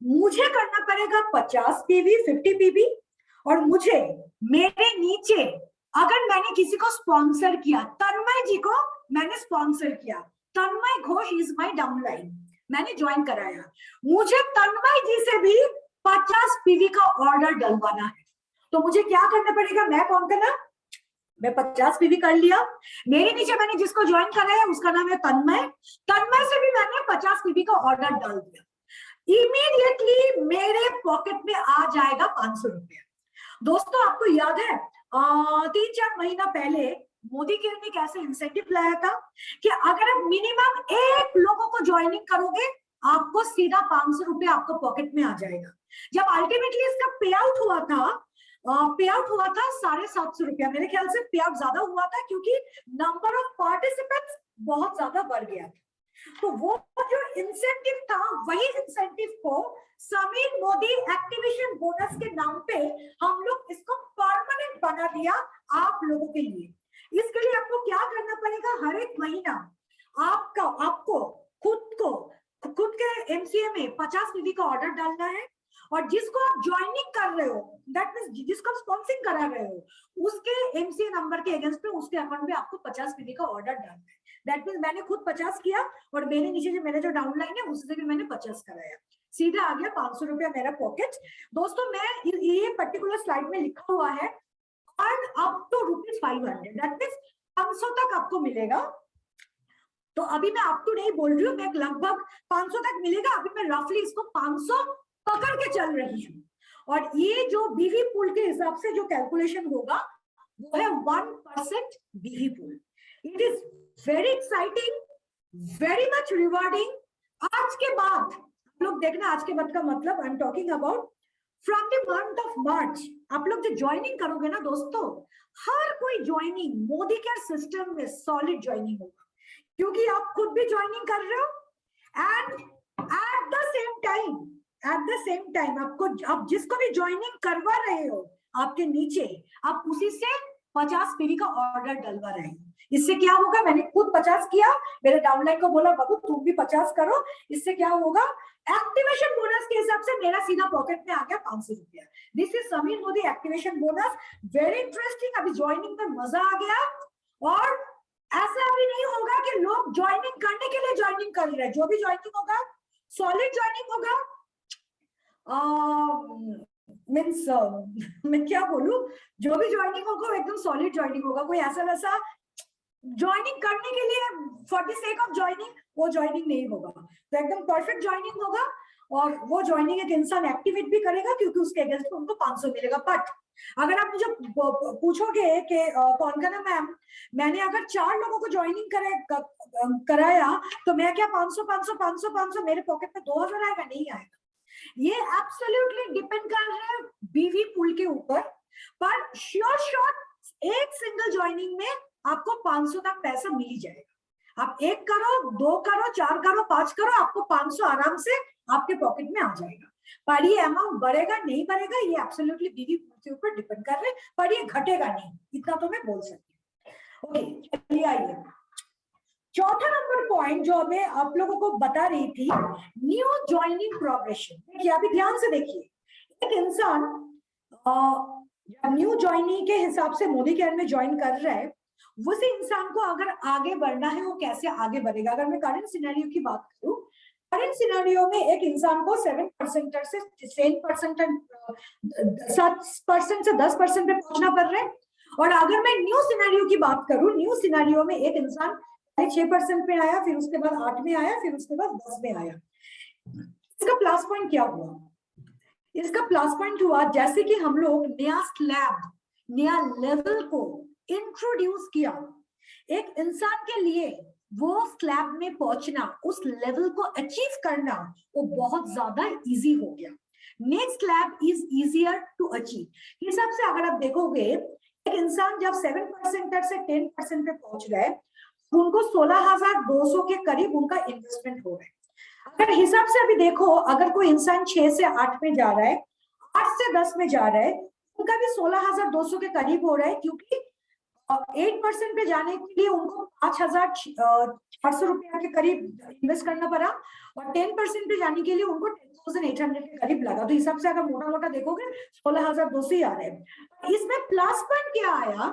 मुझे करना पड़ेगा 50 PV 50 PV, और मुझे मेरे नीचे अगर मैंने किसी को स्पॉन्सर किया, तन्मय जी को मैंने स्पॉन्सर किया, तन्मय घोष इज माय डाउनलाइन, मैंने ज्वाइन कराया, मुझे तन्मय जी से भी 50 PV का ऑर्डर डलवाना है। तो मुझे क्या करना पड़ेगा? मैं कौन करना, मैं 50 PV कर लिया, मेरे नीचे मैंने जिसको ज्वाइन कराया उसका नाम है तन्मय, तन्मय से भी मैंने 50 PV का ऑर्डर डाल दिया, इमीडिएटली मेरे पॉकेट में आ जाएगा 500 रुपया। दोस्तों, आपको याद है 3-4 महीना पहले मोदी केयर ने कैसे इंसेंटिव लाया था कि अगर आप मिनिमम 1 लोगों को ज्वाइनिंग करोगे आपको सीधा 500 रुपया आपको पॉकेट में आ जाएगा। जब अल्टीमेटली इसका पे आउट हुआ था 750 रुपया, मेरे ख्याल से पे आउट ज्यादा हुआ था क्योंकि नंबर ऑफ पार्टिसिपेंट्स बहुत ज्यादा बढ़ गया था। तो वो जो इंसेंटिव था वही इंसेंटिव को समीर मोदी एक्टिवेशन बोनस के नाम पे हम लोग इसको परमानेंट बना दिया आप लोगों के लिए। इसके लिए आपको क्या करना पड़ेगा? हर एक महीना आपको खुद के MCA में 50 PV का ऑर्डर डालना है, और जिसको आप ज्वाइनिंग कर रहे हो, दैट मींस जिसको आप स्पॉन्सरिंग करा रहे हो, उसके MCA नंबर के अगेंस्ट पे उसके अकाउंट में आपको 50 PV का ऑर्डर डालना है। दैट मींस मैंने खुद 50 किया और मेरे नीचे जो मेरे जो डाउनलाइन है उससे भी मैंने 50 कराया, सीधा आ गया 500 रुपया मेरा पॉकेट। दोस्तों, मैं ये पर्टिकुलर स्लाइड में लिखा हुआ है earn up to ₹500, that means 500 तक आपको मिलेगा। तो अभी मैं अप टू नहीं बोल रही हूँ, मैं लगभग 500 तक मिलेगा, अभी मैं रफली इसको 500 पकड़ के चल रही हूँ। और ये जो बीवी पूल के हिसाब से जो कैलकुलेशन होगा वो है 1% बीवी pool. It is very exciting, very much rewarding. आज के बाद आप लोग देखना, आज के बाद का मतलब I am talking about from the month of March, आप लोग जो ज्वाइनिंग करोगे ना दोस्तों, हर कोई ज्वाइनिंग मोदी केयर सिस्टम में सॉलिड ज्वाइनिंग होगा, क्योंकि आप खुद भी ज्वाइनिंग कर रहे हो and at the same time आपको, आप जिसको भी ज्वाइनिंग करवा रहे हो आपके नीचे, आप उसी से 50 पीवी का ऑर्डर डलवा रहे हैं। इससे क्या होगा, मैंने खुद 50 किया, मेरे डाउनलाइन को बोला बाबू तुम भी 50 करो, इससे क्या होगा, एक्टिवेशन बोनस के हिसाब से मेरा सीधा पॉकेट में आ गया 500 रुपया। This is Sameer Modi activation bonus, very interesting. अभी ज्वाइनिंग में मजा आ गया, और ऐसा अभी नहीं होगा कि लोग ज्वाइनिंग करने के लिए ज्वाइनिंग कर रहे हैं। जो भी ज्वाइनिंग होगा सॉलिड ज्वाइनिंग होगा, मीन्स मैं क्या बोलूं, जो भी ज्वाइनिंग होगा एकदम सॉलिड ज्वाइनिंग होगा। कोई ऐसा वैसा ज्वाइनिंग करने के लिए for the sake of joining वो ज्वाइनिंग नहीं होगा, तो एकदम परफेक्ट ज्वाइनिंग होगा। और वो ज्वाइनिंग एक इंसान एक्टिवेट भी करेगा क्योंकि उसके अगेंस्ट में उनको 500 मिलेगा। बट अगर आप मुझे पूछोगे कि कौन का ना मैम, मैंने अगर 4 लोगों को ज्वाइनिंग कराया तो मैं क्या 500 500 500 500 मेरे पॉकेट में 2000 आएगा? नहीं आएगा। ये एब्सोल्युटली डिपेंड कर रहा है बीवी पूल के ऊपर, पर श्योर शॉट एक सिंगल ज्वाइनिंग में आपको 500 तक पैसा मिल ही जाएगा। आप 1 करो, 2 करो, 4 करो, 5 करो, आपको 500 आराम से आपके पॉकेट में आ जाएगा। पर ये अमाउंट बढ़ेगा नहीं बढ़ेगा ये एब्सोल्युटली बीवी पूल के ऊपर डिपेंड कर रहे हैं, पर ये घटेगा नहीं, इतना तो मैं बोल सकती हूँ। ओके, चलिए आइए चौथा नंबर पॉइंट जो मैं आप लोगों को बता रही थी, न्यू ज्वाइनिंग प्रोग्रेशन। देखिए अभी ध्यान से देखिए, एक इंसान न्यू ज्वाइनिंग के हिसाब से मोदी केयर में ज्वाइन कर रहा है, उसी इंसान को अगर आगे बढ़ना है वो कैसे आगे बढ़ेगा। अगर मैं करंट सिनेरियो की बात करूं, करंट सिनेरियो में एक इंसान को 7% से 10% 7% से 10% पे पहुंचना पड़ रहा है। और अगर मैं न्यू सिनेरियो की बात करूं, न्यू सिनेरियो में एक इंसान 6% पे आया, फिर उसके बाद 8 में आया, फिर उसके बाद 10 में आया। इसका प्लस पॉइंट क्या हुआ? इसका प्लस पॉइंट हुआ जैसे कि हम लोग नया स्लैब, नया लेवल को इंट्रोड्यूस किया, एक इंसान के लिए वो स्लैब में पहुंचना, उस लेवल को अचीव करना वो बहुत ज्यादा इजी हो गया। Next slab is easier to achieve. हिसाब से अगर आप देखोगे, एक इंसान जब 7% से 10% पे पहुंच रहा है, उनको 16,200 के करीब उनका इन्वेस्टमेंट हो रहा है। अगर हिसाब से अभी देखो, अगर कोई इंसान 6 से 8 में जा रहा है, 8 से 10 में जा रहा है, उनका भी 16,200 के करीब हो रहा है, क्योंकि 8% पे जाने के लिए उनको 5,400 रुपया के करीब इन्वेस्ट करना पड़ा, और 10% पे जाने के लिए उनको 10,800 के करीब लगा। तो हिसाब से अगर मोटा मोटा देखोगे 16,200 ही आ रहे हैं। इसमें प्लस पॉइंट क्या आया,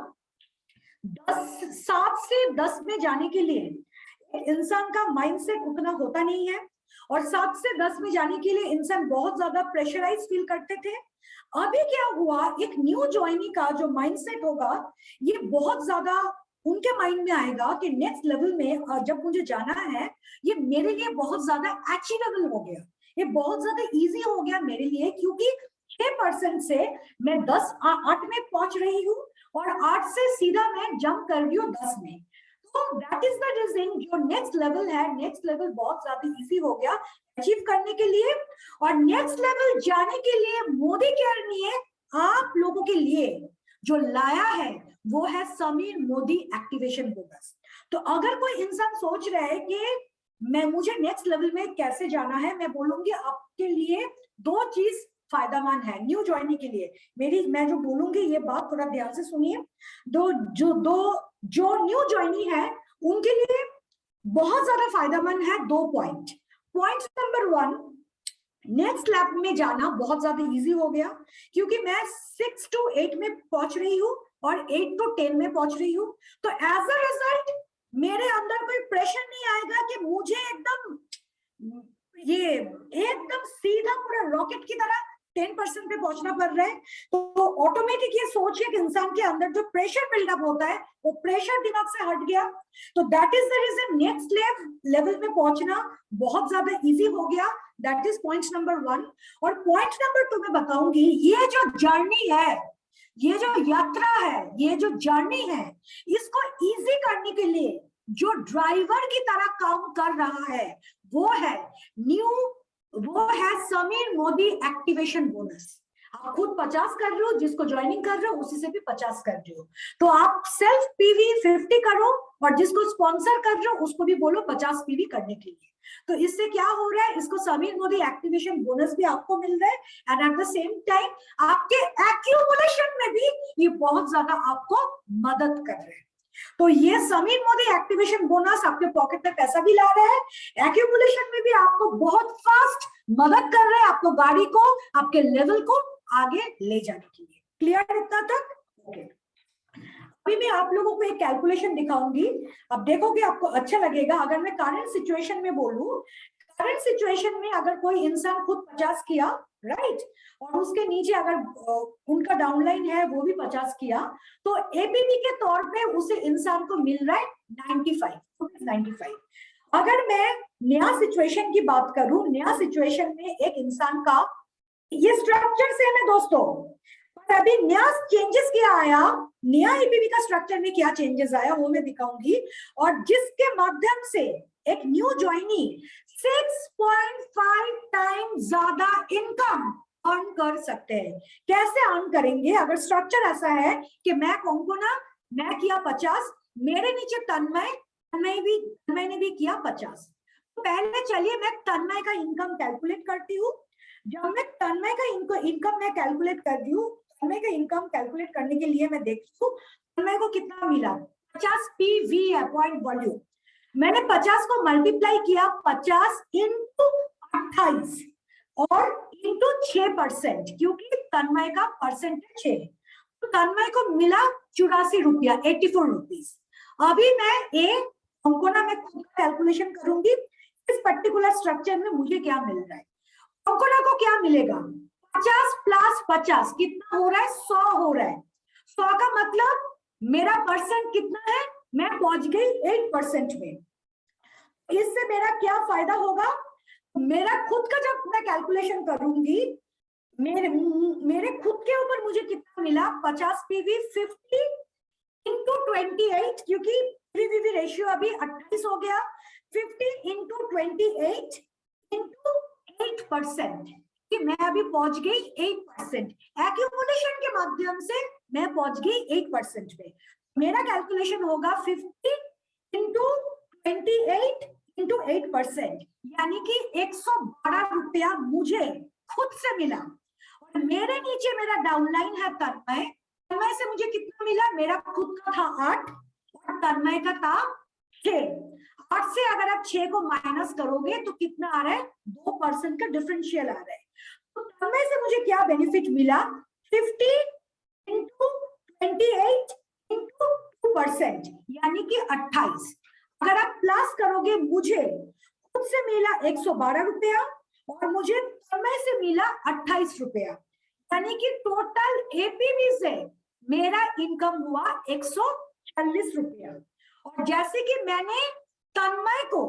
7 से 10 में जाने के लिए इंसान का माइंडसेट उतना होता नहीं है, और 7 से 10 में जाने के लिए इंसान बहुत ज्यादा प्रेशराइज फील करते थे। अभी क्या हुआ, एक न्यू ज्वाइनी का जो माइंडसेट होगा, ये बहुत ज्यादा उनके माइंड में आएगा कि नेक्स्ट लेवल में जब मुझे जाना है, ये मेरे लिए बहुत ज्यादा अचीवेबल हो गया, ये बहुत ज्यादा इजी हो गया मेरे लिए, क्योंकि 6% से मैं 8 में पहुंच रही हूँ, और 8 से सीधा मैं जंप कर रही हूँ 10 में। तो दैट इज द रीजन, जो नेक्स्ट लेवल है, नेक्स्ट लेवल बहुत ज्यादा इजी हो गया अचीव करने के लिए। और नेक्स्ट लेवल जाने के लिए मोदी केयर ने आप लोगों के लिए जो लाया है वो है समीर मोदी एक्टिवेशन बोनस। तो अगर कोई इंसान सोच रहा है कि मुझे नेक्स्ट लेवल में कैसे जाना है, मैं बोलूंगी आपके लिए 2 चीज फायदेमंद है न्यू ज्वाइनिंग के लिए। मैं जो बोलूंगी ये बात थोड़ा ध्यान से सुनिए। जो न्यू ज्वाइनिंग है उनके लिए बहुत ज्यादा फायदेमंद है 2 point. Point number 1, next lab में जाना बहुत ज्यादा इजी हो गया, क्योंकि मैं 6 to 8 में पहुंच रही हूँ और 8 to 10 में पहुंच रही हूँ। तो एज अ रिजल्ट मेरे अंदर कोई प्रेशर नहीं आएगा कि मुझे एकदम सीधा पूरा रॉकेट की तरह 10% पे पहुंचना पड़ रहा है। तो ऑटोमेटिक ये सोचिए कि इंसान के अंदर जो प्रेशर बिल्डअप होता है वो प्रेशर दिमाग से हट गया। तो that is the reason next level में पहुंचना बहुत ज्यादा इजी हो गया। That is point number 1। और पॉइंट नंबर 2 मैं बताऊंगी, ये जो जर्नी है, ये जो यात्रा है, ये जो जर्नी है, इसको इजी करने के लिए जो ड्राइवर की तरह काम कर रहा है वो है समीर मोदी एक्टिवेशन बोनस। आप खुद 50 कर रहे हो, जिसको ज्वाइनिंग कर रहे हो उसी से भी 50 कर रहे हो, तो आप सेल्फ पीवी 50 करो, और जिसको स्पॉन्सर कर रहे हो उसको भी बोलो 50 पीवी करने के लिए। तो इससे क्या हो रहा है, इसको समीर मोदी एक्टिवेशन बोनस भी आपको मिल रहा है, and at the same time आपके एक्यूमुलेशन में भी ये बहुत ज्यादा आपको मदद कर रहे हैं। तो ये समीर मोदी एक्टिवेशन बोनस आपके पॉकेट में पैसा भी ला रहा है, एक्यूमुलेशन में भी आपको बहुत फास्ट मदद कर रहे हैं, आपको गाड़ी को, आपके लेवल को आगे ले जाने के लिए। क्लियर इतना तक? ओके। अभी मैं आप लोगों को एक कैलकुलेशन दिखाऊंगी, अब देखोगे आपको अच्छा लगेगा। अगर मैं करंट सिचुएशन में बोलूं, करंट सिचुएशन में अगर कोई इंसान खुद 50 किया, राइट, और उसके नीचे अगर उनका डाउनलाइन है वो भी 50 किया, तो एपीवी के तौर पे उसे इंसान को मिल रहा है 95। अगर मैं नया सिचुएशन की बात करूं, नया सिचुएशन में एक इंसान का, ये स्ट्रक्चर सेम है दोस्तों, पर अभी नया चेंजेस क्या आया, नया एपीवी का स्ट्रक्चर में क्या चेंजेस आया वो मैं दिखाऊंगी, और जिसके माध्यम से एक न्यू ज्वाइनी 6.5 टाइम ज्यादा इनकम अर्न कर सकते हैं। कैसे अर्न करेंगे? अगर स्ट्रक्चर ऐसा है कि मैं कोंकोना, मैं किया 50, मेरे नीचे तन्मय ने भी किया 50, तो पहले चलिए मैं तन्मय का इनकम कैलकुलेट करती हूँ। जब मैं तन्मय का इनकम मैं कैलकुलेट कर दी हूँ, तन्मय का इनकम कैलकुलेट करने के लिए मैं देखती हूँ तन्मय को कितना मिला। 50 पीवी है, पॉइंट वॉल्यूम। मैंने 50 को मल्टीप्लाई किया 50 इंटू 28 और इंटू 6%, क्योंकि तन्मय का परसेंटेज 6, तो तन्मय को मिला 84 रुपया, 84 रुपीज। अभी मैं कोंकोना में कैलकुलेशन करूंगी इस पर्टिकुलर स्ट्रक्चर में मुझे क्या मिल रहा है। कोंकोना को क्या मिलेगा? 50 प्लस 50 कितना हो रहा है? 100 हो रहा है। 100 का मतलब मेरा परसेंट कितना है? मैं पहुंच गई 8% में। इससे मेरा क्या फायदा होगा? मेरा खुद का जब मैं कैलकुलेशन करूंगी, मेरे खुद के ऊपर मुझे कितना मिला? 50 पीवी 50 इंटू 28, क्योंकि पीवी रेशियो अभी 28 हो गया। 50 इंटू 28 इंटू 8%, कि मैं अभी पहुंच गई 8%। एक्यूमुलेशन के माध्यम से मैं पहुंच गई 8% पे। मेरा कैलकुलेशन होगा 50 इंटू 28 इंटू 8%, यानी कि 112 रुपया मुझे खुद से मिला। और मेरे नीचे मेरा डाउनलाइन है तन्मय, तन्मय से मुझे कितना मिला? मेरा खुद का था 8 और तन्मय का था 6। 8 से अगर आप 6 को माइनस करोगे तो कितना आ रहा है? 2% का डिफरेंशियल आ रहा है। तो तन्मय से मुझे क्या बेनिफिट मिला? 50 इंटू 28 इंटू 2%, यानी कि 28। अगर आप प्लस करोगे, मुझे खुद से मिला 112 रुपया और मुझे तन्मय से मिला 28 रुपया, यानी कि टोटल एपीवी से मेरा इनकम हुआ 140 रुपया। और जैसे कि मैंने तन्मय को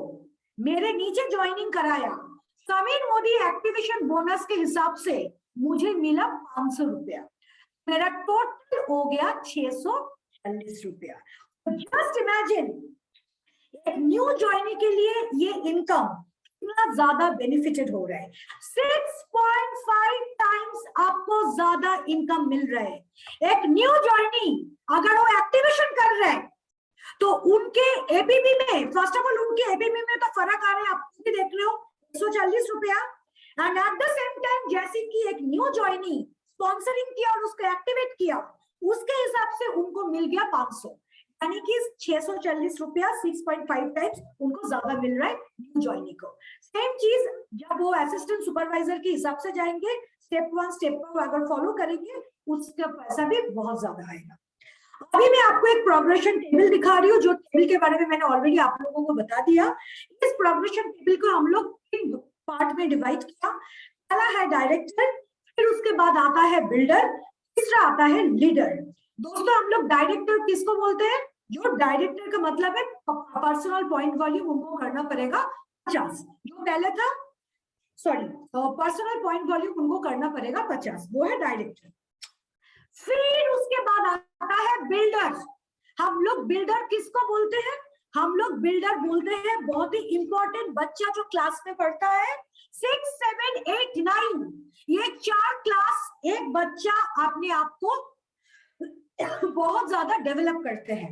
मेरे नीचे ज्वाइनिंग कराया, समीर मोदी एक्टिवेशन बोनस के हिसाब से मुझे मिला 500 रुपया, मेरा टोटल हो गया 640 रुपया। जस्ट इमेजिन, एक न्यू ज्वाइनिंग के लिए ये इनकम कितना ज्यादा बेनिफिटेड हो रहा है। 6.5 टाइम्स आपको ज्यादा इनकम मिल रहा है। एक न्यू ज्वाइनिंग अगर वो एक्टिवेशन कर रहे हैं तो उनके एपीबी में, फर्स्ट ऑफ ऑल उनके एपीबी में तो फर्क आ रहा है, आप भी देख रहे हो, 140 रुपया। And at the same time जैसे कि एक न्यू ज्वाइनिंग स्पॉन्सरिंग किया और उसको एक्टिवेट किया, उसके हिसाब से उनको मिल गया 500, यानी कि 640 रुपया 6.5 टाइम्स उनको ज्यादा मिल रहा है न्यू ज्वाइनिंग को। सेम चीज जब वो असिस्टेंट सुपरवाइजर के हिसाब से जाएंगे, स्टेप 1 स्टेप 2 अगर फॉलो करेंगे, उसका पैसा भी बहुत ज्यादा आएगा। अभी मैं आपको एक प्रोग्रेशन टेबल दिखा रही हूँ, जो टेबल के बारे में मैंने ऑलरेडी आप लोगों को बता दिया। इस प्रोग्रेशन टेबल को हम लोग 3 पार्ट में डिवाइड किया। पहला है डायरेक्टर, फिर उसके बाद आता है बिल्डर, तीसरा आता है लीडर। दोस्तों हम लोग डायरेक्टर किसको बोलते हैं? जो डायरेक्टर का मतलब है पर्सनल पॉइंट वॉल्यूम उनको करना पड़ेगा 50, जो पहले था, सॉरी, पर्सनल पॉइंट वॉल्यूम उनको करना पड़ेगा 50, वो है डायरेक्टर। फिर उसके बाद आता है बिल्डर। हम लोग बिल्डर किसको बोलते हैं? हम लोग बिल्डर बोलते हैं बहुत ही इंपॉर्टेंट बच्चा जो क्लास में पढ़ता है 6, 7, 8, 9, ये 4 क्लास एक बच्चा अपने आप को बहुत ज्यादा डेवलप करते हैं।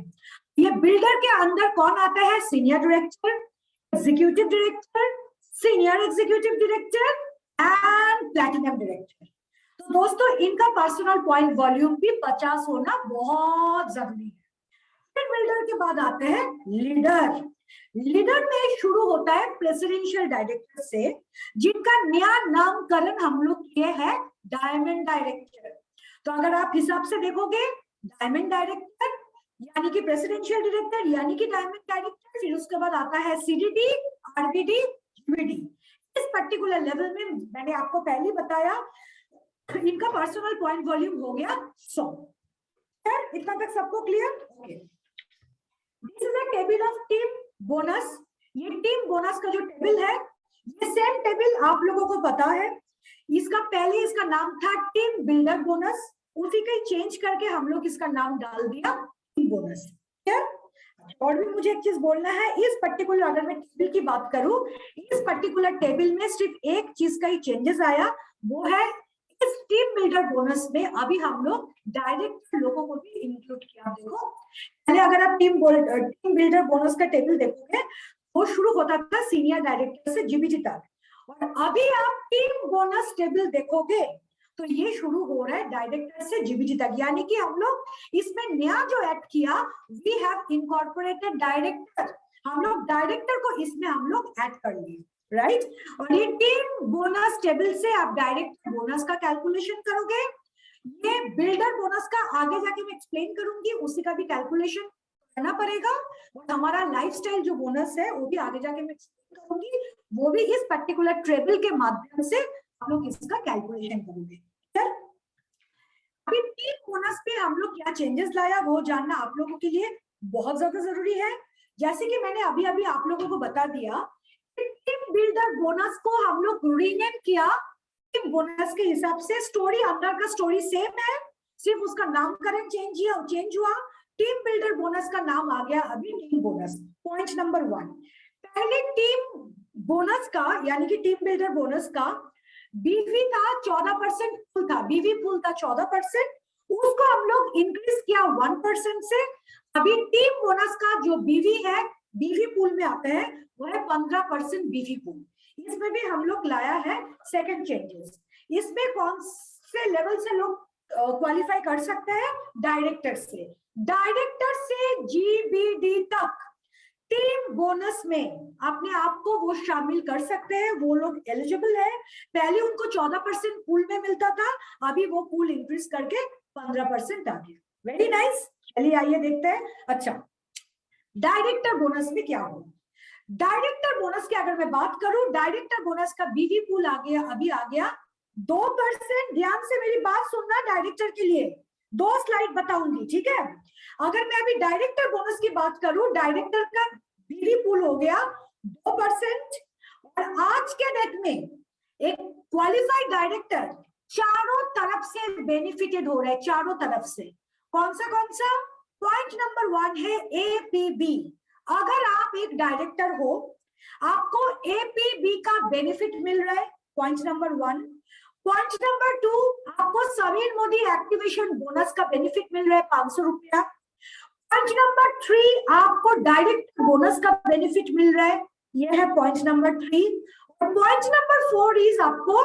ये बिल्डर के अंदर कौन आता है? Senior director, executive director, senior executive director and platinum director. तो दोस्तों इनका पर्सनल पॉइंट वॉल्यूम भी 50 होना बहुत जरूरी है। फिर बिल्डर के बाद आते हैं लीडर। लीडर में शुरू होता है प्रेसिडेंशियल डायरेक्टर से, जिनका नया नामकरण हम लोग किए हैं डायमंड डायरेक्टर। तो अगर आप हिसाब से देखोगे, डायमंड डायरेक्टर यानी कि प्रेसिडेंशियल डायरेक्टर यानी कि डायमंड डायरेक्टर, फिर उसके बाद आता है सीडीडी, आरबीडी, यूबीडी। इस पर्टिकुलर लेवल में मैंने आपको पहले ही बताया इनका पर्सनल पॉइंट वॉल्यूम हो गया 100। इतना तक सबको clear? Okay. This is a table of team bonus. ये टीम बोनस का जो टेबल है, ये सेम टेबल आप लोगों को पता है। इसका पहले इसका नाम था टीम बिल्डर बोनस, उसी का चेंज करके हम लोग इसका नाम डाल दिया टीम बोनस। और भी मुझे एक चीज बोलना है, इस पर्टिकुलर अगर मैं टेबल की बात करूं, इस पर्टिकुलर टेबल में सिर्फ एक चीज का ही चेंजेस आया, वो है इस टीम बिल्डर बोनस में अभी हम लोग डायरेक्ट लोगों को भी इंक्लूड किया। देखो पहले अगर आप टीम बिल्डर बोनस का टेबल देखोगे, वो शुरू होता था सीनियर डायरेक्टर से जीबीटी तक, और अभी आप टीम बोनस टेबल देखोगे तो ये शुरू हो रहा है डायरेक्टर से जीबीटी तक। यानी कि हम लोग इसमें नया जो ऐड किया, वी हैव इनकॉर्पोरेटेड डायरेक्टर। हम लोग डायरेक्टर को इसमें हम लोग ऐड कर लिए, राइट। और ये टीम बोनस टेबल से आप डायरेक्ट बोनस का कैलकुलेशन करोगे। ये बिल्डर बोनस का आगे जाके मैं एक्सप्लेन करूंगी, उसी का भी कैलकुलेशन करना पड़ेगा। और हमारा लाइफस्टाइल जो बोनस है वो भी आगे जाके मैं एक्सप्लेन करूंगी, वो भी इस पर्टिकुलर टेबल के माध्यम से हम लोग इसका कैलकुलेशन करेंगे। अभी टीम बोनस पे हम लोग क्या चेंजेस लाया वो जानना आप लोगों के लिए बहुत ज्यादा जरूरी है। जैसे कि मैंने अभी अभी आप लोगों को बता दिया, टीम बिल्डर बोनस को हम लोग रीनेम किया टीम बोनस के हिसाब से। स्टोरी अंदर का स्टोरी सेम है, सिर्फ उसका नामकरण चेंज हुआ। टीम बिल्डर बोनस का नाम आ गया अभी टीम बोनस। पॉइंट नंबर 1, पहले टीम बोनस का यानी कि टीम बिल्डर बोनस का बीवी था 14% फुल था, बीवी फुल था 14%, उसको हम लोग इंक्रीज किया 1% से। अभी टीम बोनस का जो बीवी है, बीवी पूल में आता है, वो है 15% बीवी पूल। इसमें भी हम लोग लाया है सेकंड चेंजेस। इसमें कौन से लेवल से लोग क्वालिफाई कर सकते हैं? डायरेक्टर से जीबीडी तक टीम बोनस में अपने आप को वो शामिल कर सकते हैं, वो लोग एलिजिबल है। पहले उनको 14% पूल में मिलता था, अभी वो पूल इंक्रीज करके 15% आ गया। Very nice. चलिए आइए देखते हैं। अच्छा, डायरेक्टर बोनस में क्या हो? डायरेक्टर बोनस की अगर मैं बात करूं, डायरेक्टर बोनस का बीवी पूल आ गया, अभी आ गया 2%। ध्यान से मेरी बात सुनना, डायरेक्टर के लिए 2 स्लाइड बताऊंगी, ठीक है। अगर मैं अभी डायरेक्टर बोनस की बात करूं, डायरेक्टर का बीवी पूल हो गया 2%, और आज के डेट में एक क्वालिफाइड डायरेक्टर चारों तरफ से बेनिफिटेड हो रहा है, चारों तरफ से। कौन सा? पॉइंट नंबर 1 है एपीबी। अगर आप एक डायरेक्टर हो, आपको एपीबी का बेनिफिट मिल रहा है, पॉइंट नंबर 1। पॉइंट नंबर 2, आपको समीर मोदी एक्टिवेशन बोनस का बेनिफिट मिल रहा है 500 रुपया। पॉइंट नंबर 3, आपको डायरेक्ट बोनस का बेनिफिट मिल रहा है, यह है पॉइंट नंबर 3। और पॉइंट नंबर 4 इज आपको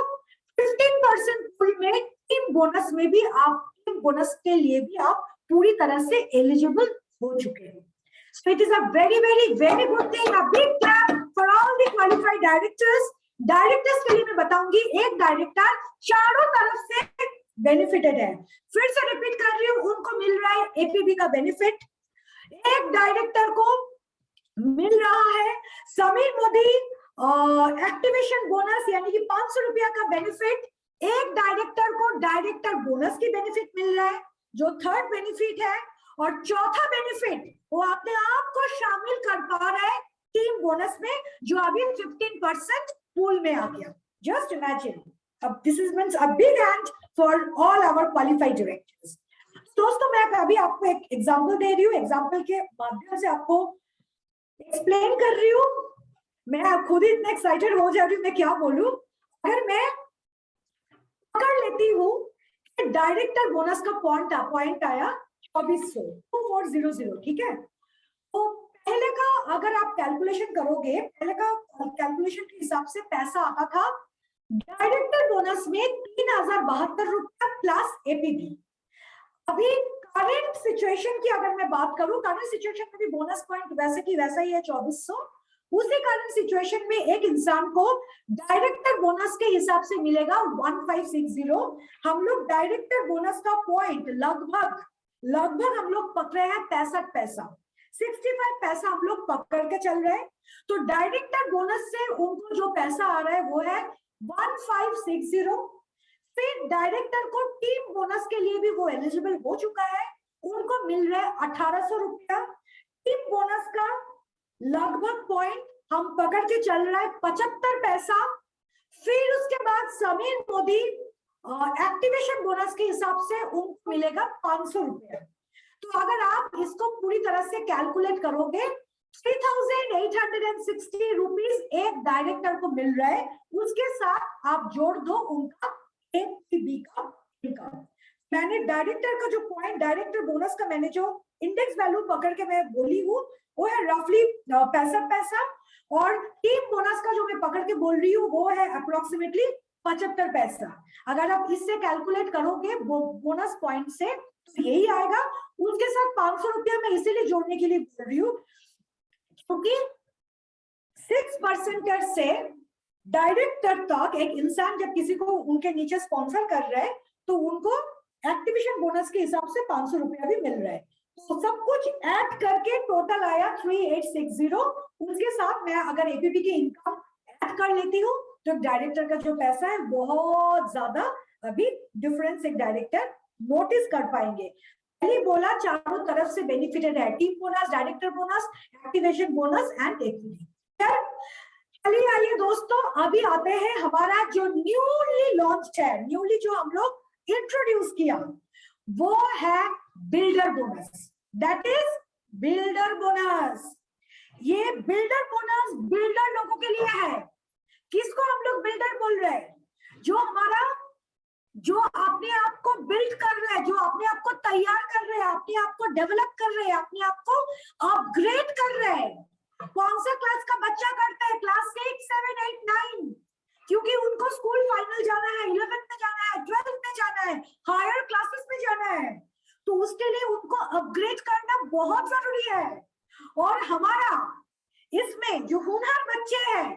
15% फुल में टीम बोनस में भी आप टीम बोनस के लिए भी आप पूरी तरह से एलिजिबल हो चुके हैं। So it is a very good thing. A big clap for all the qualified directors. Directors के लिए मैं बताऊंगी, एक डायरेक्टर चारों तरफ से बेनिफिटेड है। फिर से रिपीट कर रही हूँ, उनको मिल रहा है एपीबी का बेनिफिट। एक डायरेक्टर को मिल रहा है समीर मोदी एक्टिवेशन बोनस यानी कि 500 रुपया का बेनिफिट। एक डायरेक्टर को डायरेक्टर बोनस की बेनिफिट मिल रहा है, जो थर्ड बेनिफिट है। और चौथा बेनिफिट वो अपने आप को शामिल कर पा रहा है टीम बोनस में, जो अभी 15% पूल में आ गया। जस्ट इमेजिन, अब this is means a big hand for all our qualified directors. दोस्तों मैं अभी आपको एक एग्जांपल दे रही हूँ, एग्जांपल के माध्यम से आपको एक्सप्लेन कर रही हूँ। मैं खुद ही इतने एक्साइटेड हो जा रही हूँ, मैं क्या बोलूं। अगर मैं पकड़ लेती हूँ कि डायरेक्टर बोनस का पॉइंट आया 2400, ठीक है। तो पहले का अगर आप कैलकुलेशन करोगे, पहले का कैलकुलेशन के हिसाब से पैसा आता था डायरेक्टर बोनस में 3072 रुपया प्लस एपीबी। अभी करंट सिचुएशन की अगर मैं बात करूं, करंट सिचुएशन में भी बोनस पॉइंट वैसे की वैसा ही है 2400। उसी करंट सिचुएशन में एक इंसान को डायरेक्टर बोनस के हिसाब से मिलेगा 1560। हम लोग डायरेक्टर बोनस का पॉइंट लगभग लगभग हम लोग पकड़े हैं 65 पैसा, 65 पैसा हम लोग पकड़ के चल रहे हैं। तो डायरेक्टर बोनस से उनको जो पैसा आ रहा है वो है 1560। फिर डायरेक्टर को टीम बोनस के लिए भी वो एलिजिबल हो चुका है, उनको मिल रहा है 1800 रुपया। टीम बोनस का लगभग पॉइंट हम पकड़ के चल रहा है 75 पैसा। फिर उसके बाद समीर मोदी एक्टिवेशन बोनस के हिसाब से उनको मिलेगा 500 रुपया। तो अगर आप इसको पूरी तरह से कैलकुलेट करोगे 3860 रुपीज एक डायरेक्टर को मिल रहा है, उसके साथ आप जोड़ दो उनका एपीबी का इनकम। मैंने डायरेक्टर का जो पॉइंट, डायरेक्टर बोनस का मैंने जो इंडेक्स वैल्यू पकड़ के मैं बोली हूँ वो है रफली 65 पैसा, और टीम बोनस का जो मैं पकड़ के बोल रही हूँ वो है अप्रोक्सीमेटली 75 पैसा। अगर आप इससे कैलकुलेट करोगे बोनस पॉइंट से तो यही आएगा। उसके साथ 500 रुपया मैं इसीलिए जोड़ने के लिए बोल रही हूँ क्योंकि 6% से डायरेक्टर तक एक इंसान जब किसी को उनके नीचे स्पॉन्सर कर रहा है तो उनको एक्टिवेशन बोनस के हिसाब से 500 रुपया भी मिल रहा है। तो सब कुछ ऐड करके टोटल आया 3860। उसके साथ मैं अगर एपीपी की इनकम ऐड कर लेती हूँ तो डायरेक्टर का जो पैसा है बहुत ज्यादा अभी डिफरेंस एक डायरेक्टर नोटिस कर पाएंगे। पहले बोला चारों तरफ से बेनिफिटेड है, team bonus, director bonus, activation bonus and APP. चलिए आइए दोस्तों, अभी आते हैं हमारा जो न्यूली लॉन्च है, न्यूली जो हम लोग इंट्रोड्यूस किया वो है builder bonus. That is builder bonus. ये बिल्डर बोनस बिल्डर लोगों के लिए है। किसको हम लोग बिल्डर बोल रहे हैं? जो अपने आप को बिल्ड कर रहे हैं, जो अपने आप को तैयार कर रहे हैं, अपने आप को डेवलप कर रहे हैं, अपने आप को अपग्रेड कर रहे हैं। कौन सा क्लास का बच्चा करता है? क्लास 6, 7, 8, 9, क्योंकि उनको स्कूल फाइनल जाना है, 11th में जाना है, 12th में जाना है, हायर क्लासेस में जाना है, तो उसके लिए उनको अपग्रेड करना बहुत जरूरी है। और हमारा इसमें जो होनहार बच्चे हैं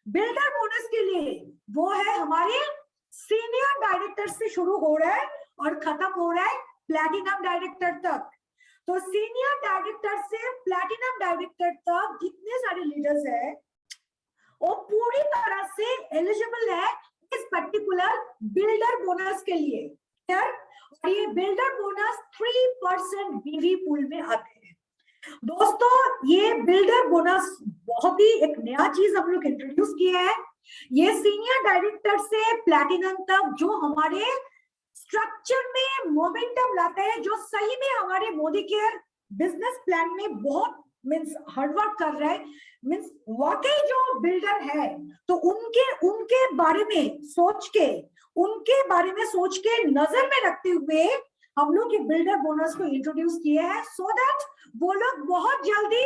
बिल्डर बोनस के लिए वो है हमारे सीनियर डायरेक्टर से शुरू हो रहा है और खत्म हो रहा है प्लैटिनम डायरेक्टर तक। तो सीनियर डायरेक्टर से प्लैटिनम डायरेक्टर तक जितने सारे लीडर्स हैं वो पूरी तरह से एलिजिबल है इस पर्टिकुलर बिल्डर बोनस के लिए। और ये बिल्डर बोनस 3% बीवी पूल में आते हैं। दोस्तों ये बिल्डर बोनस बहुत ही एक नया चीज हम लोग इंट्रोड्यूस किया है। ये सीनियर डायरेक्टर से प्लैटिनम तक जो हमारे स्ट्रक्चर में मोमेंटम लाते हैं, जो सही में हमारे मोदी केयर बिजनेस प्लान में बहुत मीन्स हार्डवर्क कर रहे हैं, मीन्स वाकई जो बिल्डर है तो उनके बारे में सोच के, उनके बारे में सोच के नजर में रखते हुए हम लोग ये बिल्डर बोनस को इंट्रोड्यूस किए हैं सो दैट वो लोग बहुत जल्दी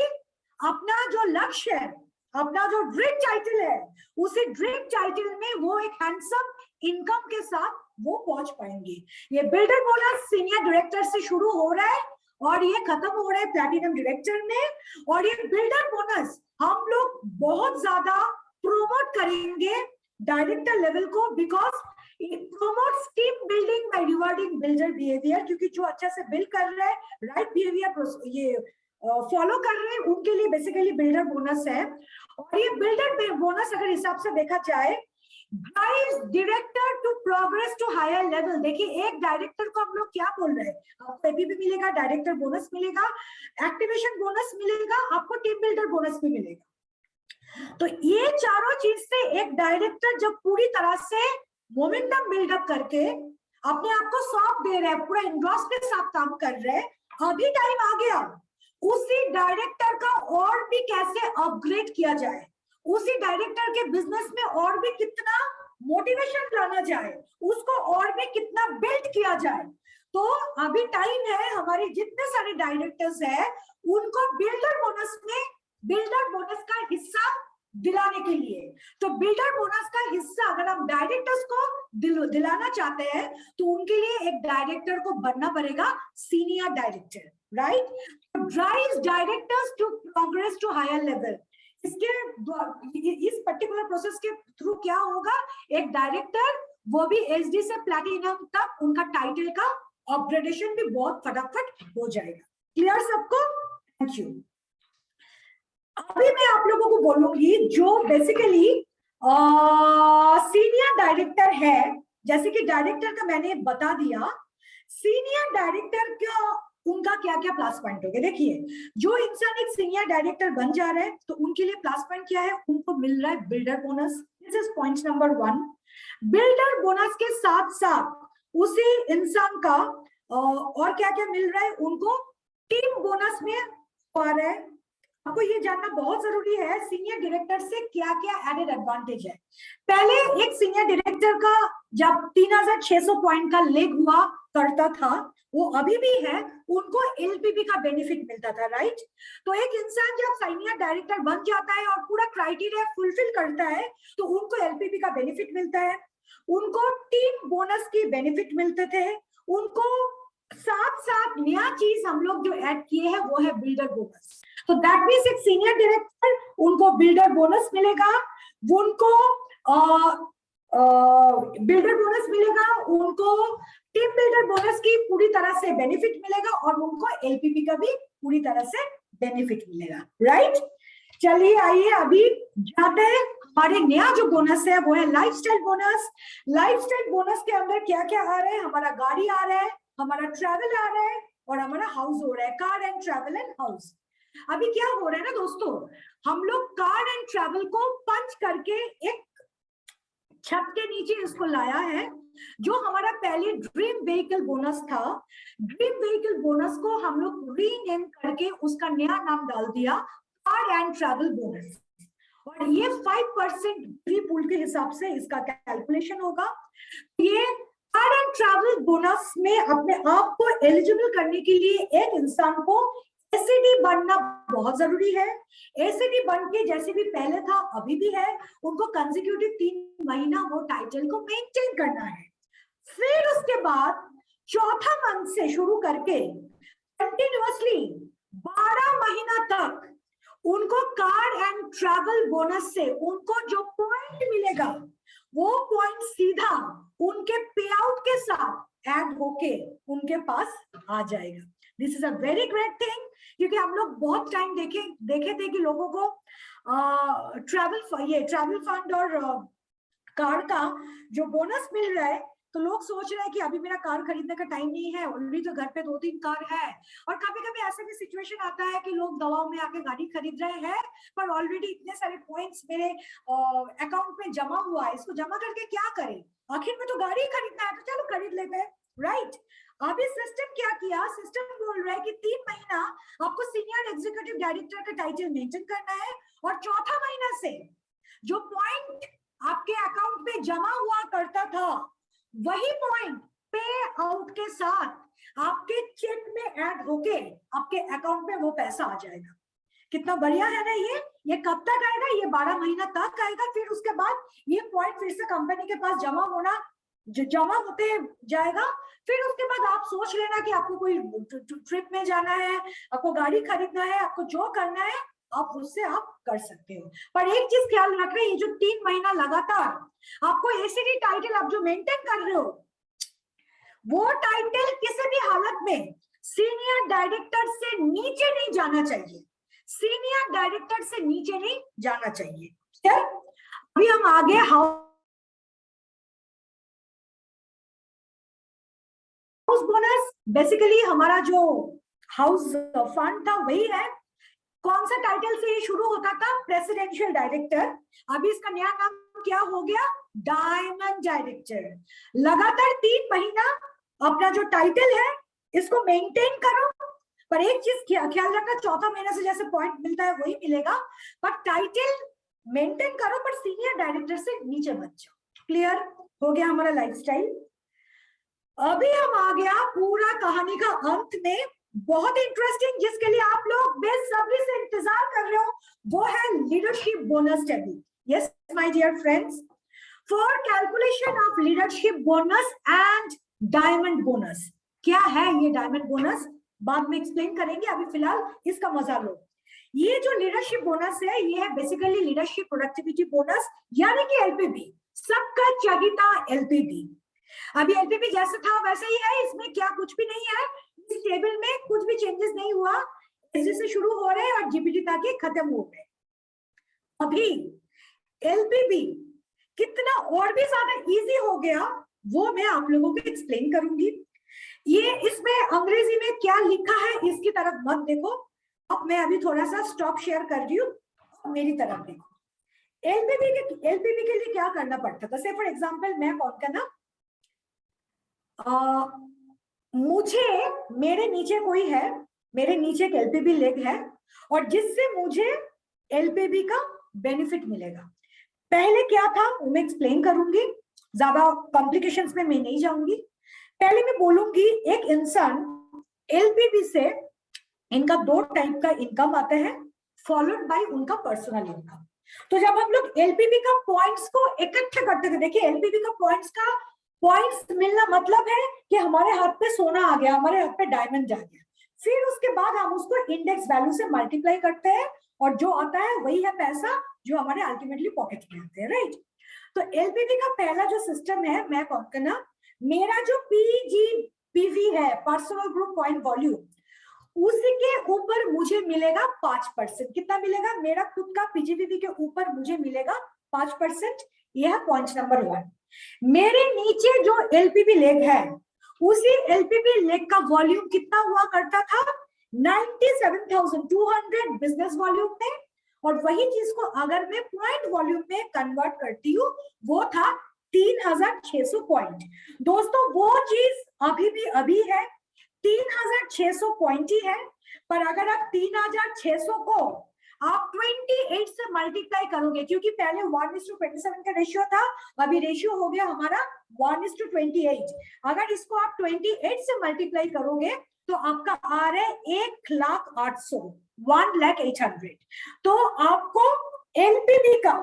अपना जो लक्ष्य है, अपना जो ड्रीम टाइटल है, उसी ड्रीम टाइटल में वो एक हैंडसम इनकम के साथ वो पहुंच पाएंगे। ये बिल्डर बोनस सीनियर डायरेक्टर से शुरू हो रहा है और ये खत्म हो रहा है प्लैटिनम डायरेक्टर में। और ये बिल्डर बोनस हम लोग बहुत ज्यादा प्रोमोट करेंगे डायरेक्टर लेवल को, because it promotes team building by rewarding builder behavior, क्योंकि जो अच्छा से बिल्ड कर रहे हैं, राइट बिहेवियर ये फॉलो कर रहे हैं, उनके लिए बेसिकली बिल्डर बोनस है। और ये बिल्डर बोनस अगर हिसाब से देखा जाए drives director to progress to higher level. देखिए एक डायरेक्टर को हम लोग क्या बोल रहे हैं, आपको एपीपी मिलेगा, डायरेक्टर बोनस मिलेगा, एक्टिवेशन बोनस मिलेगा, आपको टीम बिल्डर बोनस भी मिलेगा। तो ये चारों चीज से एक डायरेक्टर जब पूरी तरह से मोमेंटम बिल्डअप करके अपने आप को सौंप दे रहे हैं, पूरा इंडोर्स के साथ काम कर रहे हैं, अभी टाइम आ गया उसी डायरेक्टर का और भी कैसे अपग्रेड किया जाए, उसी डायरेक्टर के बिजनेस में और भी कितना मोटिवेशन लाना जाए, उसको और भी कितना बिल्ड किया जाए। तो अभी टाइम है हमारे जितने सारे डायरेक्टर्स हैं उनको बिल्डर बोनस में बिल्डर बोनस का हिस्सा दिलाने के लिए। तो बिल्डर बोनस का हिस्सा अगर हम डायरेक्टर्स को दिलाना चाहते हैं तो उनके लिए एक डायरेक्टर को बनना पड़ेगा senior director, right? Drives directors to progress to higher level. इस पर्टिकुलर प्रोसेस के थ्रू क्या होगा, एक डायरेक्टर, वो भी एसडी से प्लैटिनम तक, उनका टाइटल का अपग्रेडेशन भी बहुत फटाफट हो जाएगा। क्लियर सबको? Thank you. अभी मैं आप लोगों को बोलूंगी जो बेसिकली सीनियर डायरेक्टर है, जैसे कि डायरेक्टर का मैंने बता दिया, सीनियर डायरेक्टर का उनका क्या क्या प्लस पॉइंट होगा। देखिए, जो इंसान एक सीनियर डायरेक्टर बन जा रहा है तो उनके लिए प्लस पॉइंट क्या है, उनको मिल रहा है builder bonus. This is point number 1। Builder bonus के साथ साथ उसी इंसान का और क्या क्या मिल रहा है, उनको टीम बोनस में आ रहा है। आपको ये जानना बहुत जरूरी है सीनियर डायरेक्टर से क्या क्या एडेड एडवांटेज है। पहले एक सीनियर डायरेक्टर का जब 3600 पॉइंट का लेग हुआ करता था, वो अभी भी है, उनको एलपीपी का बेनिफिट मिलता था, राइट? तो एक इंसान जब सीनियर डायरेक्टर बन जाता है और पूरा क्राइटेरिया फुलफिल करता है तो उनको एलपीपी का बेनिफिट मिलता है, उनको टीम बोनस की बेनिफिट मिलते थे, उनको साथ साथ नया चीज हम लोग जो ऐड किए हैं वो है बिल्डर बोनस। तो दैट मींस एक सीनियर डायरेक्टर, उनको बिल्डर बोनस मिलेगा, उनको बिल्डर बोनस मिलेगा, उनको टीम बिल्डर बोनस की पूरी तरह से बेनिफिट मिलेगा और उनको एलपीपी का भी पूरी तरह से बेनिफिट मिलेगा, राइट? चलिए आइए अभी जाते हैं, हमारे नया जो बोनस है वो है लाइफस्टाइल बोनस। लाइफस्टाइल बोनस के अंदर क्या क्या आ रहा है, हमारा गाड़ी आ रहा है, हमारा ट्रैवल आ रहा है और हमारा हाउस हो रहा है, car and travel and house. अभी क्या हो रहा है ना दोस्तों, हम लोग कार एंड ट्रैवल को पंच करके एक छत के नीचे इसको लाया है। जो हमारा पहले ड्रीम व्हीकल बोनस था, ड्रीम व्हीकल बोनस को हम लोग रीनेम करके उसका नया नाम डाल दिया कार एंड ट्रैवल बोनस। और ये 5% फ्री पूल के हिसाब से इसका कैलकुलेशन होगा। ये कार एंड ट्रैवल बोनस में अपने आप को एलिजिबल करने के लिए एक इंसान को एसीडी बनना बहुत जरूरी है। एसीडी बन के जैसे भी पहले था अभी भी है, उनको कंसेक्यूटिव 3 महीना वो टाइटल को मेंटेन करना है। फिर उसके बाद चौथा मंथ से शुरू करके कंटिन्यूअसली 12 महीना तक उनको कार एंड ट्रैवल बोनस से उनको जो पॉइंट मिलेगा वो पॉइंट सीधा उनके पे आउट के साथ ऐड होके उनके पास आ जाएगा। This is a very great thing, क्योंकि हम लोग बहुत टाइम देखे थे कि लोगों को ट्रैवल फंड और कार का जो बोनस मिल रहा है तो लोग सोच रहे हैं कि अभी मेरा कार खरीदने का टाइम नहीं है, ऑलरेडी तो घर पे 2-3 कार है। और कभी कभी ऐसे भी सिचुएशन आता है कि लोग दवाओं में आके गाड़ी खरीद रहे हैं पर ऑलरेडी इतने सारे पॉइंट्स मेरे अकाउंट में जमा हुआ है, इसको जमा करके क्या करें, आखिर में तो गाड़ी ही खरीदना है तो चलो खरीद लेते हैं, राइट? अभी सिस्टम क्या किया, सिस्टम बोल रहा है कि 3 महीना आपको सीनियर एग्जीक्यूटिव डायरेक्टर का टाइटल मेंटेन करना है और चौथा महीना से जो पॉइंट आपके अकाउंट में जमा हुआ करता था वही पॉइंट पे आउट के साथ आपके चेक में ऐड होके आपके अकाउंट में वो पैसा आ जाएगा। कितना बढ़िया है ना ये कब तक आएगा, ये 12 महीना तक आएगा। फिर उसके बाद ये पॉइंट फिर से कंपनी के पास जमा होते जाएगा। फिर उसके बाद आप सोच लेना कि आपको कोई ट्रिप में जाना है, आपको गाड़ी खरीदना है, आपको जो करना है आप उससे आप कर सकते हो। पर एक चीज ख्याल रखना, ये जो 3 महीना लगातार आपको एसीडी टाइटल आप जो मेंटेन कर रहे हो वो टाइटल किसी भी हालत में सीनियर डायरेक्टर से नीचे नहीं जाना चाहिए, सीनियर डायरेक्टर से नीचे नहीं जाना चाहिए। ठीक है, अभी हम आगे हाउस बोनस। बेसिकली हमारा जो हाउस फंड था वही है। कौन सा टाइटल से ये शुरू होता था, प्रेसिडेंशियल डायरेक्टर, अभी इसका नया नाम क्या हो गया, डायमंड डायरेक्टर। लगातार 3 महीना अपना जो टाइटल है इसको मेंटेन करो, पर एक चीज ख्याल रखना, चौथा महीना से जैसे पॉइंट मिलता है वही मिलेगा, पर टाइटल मेंटेन करो पर सीनियर डायरेक्टर से नीचे मत जाओ। क्लियर हो गया हमारा लाइफस्टाइल। अभी हम आ गया पूरा कहानी का अंत में। बहुत इंटरेस्टिंग, जिसके लिए आप लोग बेसब्री से इंतजार कर रहे हो, वो है leadership bonus table. Yes my dear friends, for calculation of leadership bonus and diamond bonus. क्या है ये डायमंड बोनस, बाद में एक्सप्लेन करेंगे, अभी फिलहाल इसका मजा लो। ये जो लीडरशिप बोनस है, ये है बेसिकली लीडरशिप प्रोडक्टिविटी बोनस, यानी कि एलपीबी, सबका चहिता एलपीबी। अभी एलपीबी जैसा था वैसा ही है, इसमें क्या कुछ भी नहीं है, इस टेबल में कुछ भी चेंजेस नहीं हुआ, एसजी से शुरू हो रहे हैं और जीपीटी तक खत्म हो गए। अभी एलपीबी कितना और भी ज्यादा इजी हो गया, वो मैं आप लोगों को एक्सप्लेन करूंगी। ये इसमें अंग्रेजी में क्या लिखा है इसकी तरफ मत देखो, अब मैं अभी थोड़ा सा स्टॉप शेयर कर रही हूँ, मेरी तरफ देखो। एलपीबी के लिए क्या करना पड़ता था, से फॉर एग्जांपल मैं कौन का ना, मुझे, मेरे नीचे कोई है, मेरे नीचे एक एलपीबी लेग है, और जिससे मुझे एलपीबी का बेनिफिट मिलेगा। पहले क्या था वो मैं एक्सप्लेन करूंगी, ज्यादा कॉम्प्लिकेशंस में मैं नहीं जाऊंगी। पहले मैं बोलूंगी एक इंसान एलपीबी से, इनका दो टाइप का इनकम आता है, फॉलोड बाय उनका पर्सनल इनकम। तो जब हम लोग एलपीबी का पॉइंट्स को इकट्ठे करते थे, देखिए एलपीबी का पॉइंट्स मिलना मतलब है कि हमारे हाथ पे सोना आ गया, हमारे हाथ पे डायमंड आ गया। फिर उसके बाद हम उसको इंडेक्स वैल्यू से मल्टीप्लाई करते हैं, और जो आता है वही है पैसा जो हमारे अल्टीमेटली पॉकेट में आते हैं, राइट। तो एलपीबी का पहला जो सिस्टम है, मैं कौन का ना, मेरा जो पीजीपीवी है, पर्सनल ग्रुप पॉइंट वॉल्यूम, उसी के ऊपर मुझे मिलेगा 5%। कितना मिलेगा, मेरा खुद का पीजीपीवी के ऊपर मुझे मिलेगा 5%। यह है पॉइंट नंबर 1। मेरे नीचे जो एलपीबी लेग है, उसी एलपीबी लेग का वॉल्यूम कितना हुआ करता था, 97,200 बिजनेस वॉल्यूम में, और वही चीज को अगर मैं पॉइंट वॉल्यूम में कन्वर्ट करती हूँ, वो था 3,600 पॉइंट। दोस्तों वो चीज अभी भी अभी है, 3,600 पॉइंट ही है, पर अगर आप 3,600 को आप 28 से मल्टीप्लाई करोगे, क्योंकि पहले 1:27 का रेशियो था, अभी रेशियो हो गया हमारा 1:28। अगर इसको आप 28 से मल्टीप्लाई करोगे तो आपका आ रहा है 1,08,000, 1,08,000। तो आपको एलपीबी का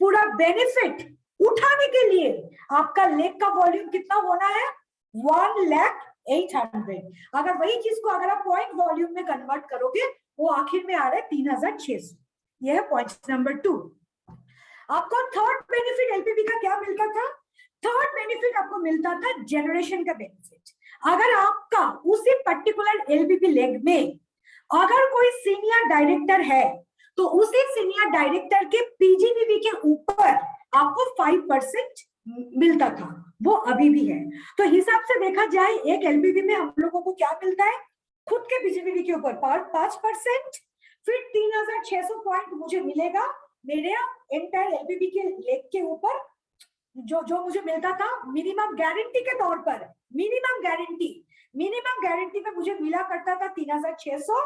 पूरा बेनिफिट उठाने के लिए आपका लेग का वॉल्यूम कितना होना है, 1,08,000। अगर वही चीज को अगर आप पॉइंट वॉल्यूम में कन्वर्ट करोगे, वो आखिर में आ रहा है 3,600। यह है पॉइंट नंबर 2। आपको थर्ड बेनिफिट एलपीबी का क्या मिलता था, थर्ड बेनिफिट आपको मिलता था जनरेशन का बेनिफिट। अगर आपका उसी पर्टिकुलर एलपीबी लेग में अगर कोई सीनियर डायरेक्टर है, तो उसी सीनियर डायरेक्टर के पीजीपीवी के ऊपर आपको 5% मिलता था, वो अभी भी है। तो हिसाब से देखा जाए एक एलपीबी में हम लोगों को क्या मिलता है, खुद के पीजीपीवी के ऊपर 5%, फिर 3,600 पॉइंट मुझे मिलेगा मेरे एंटायर एलपीबी के लेग के ऊपर, जो मुझे मिलता था मिनिमम गारंटी के तौर पर। मिनिमम गारंटी में मुझे मिला करता था 3,600।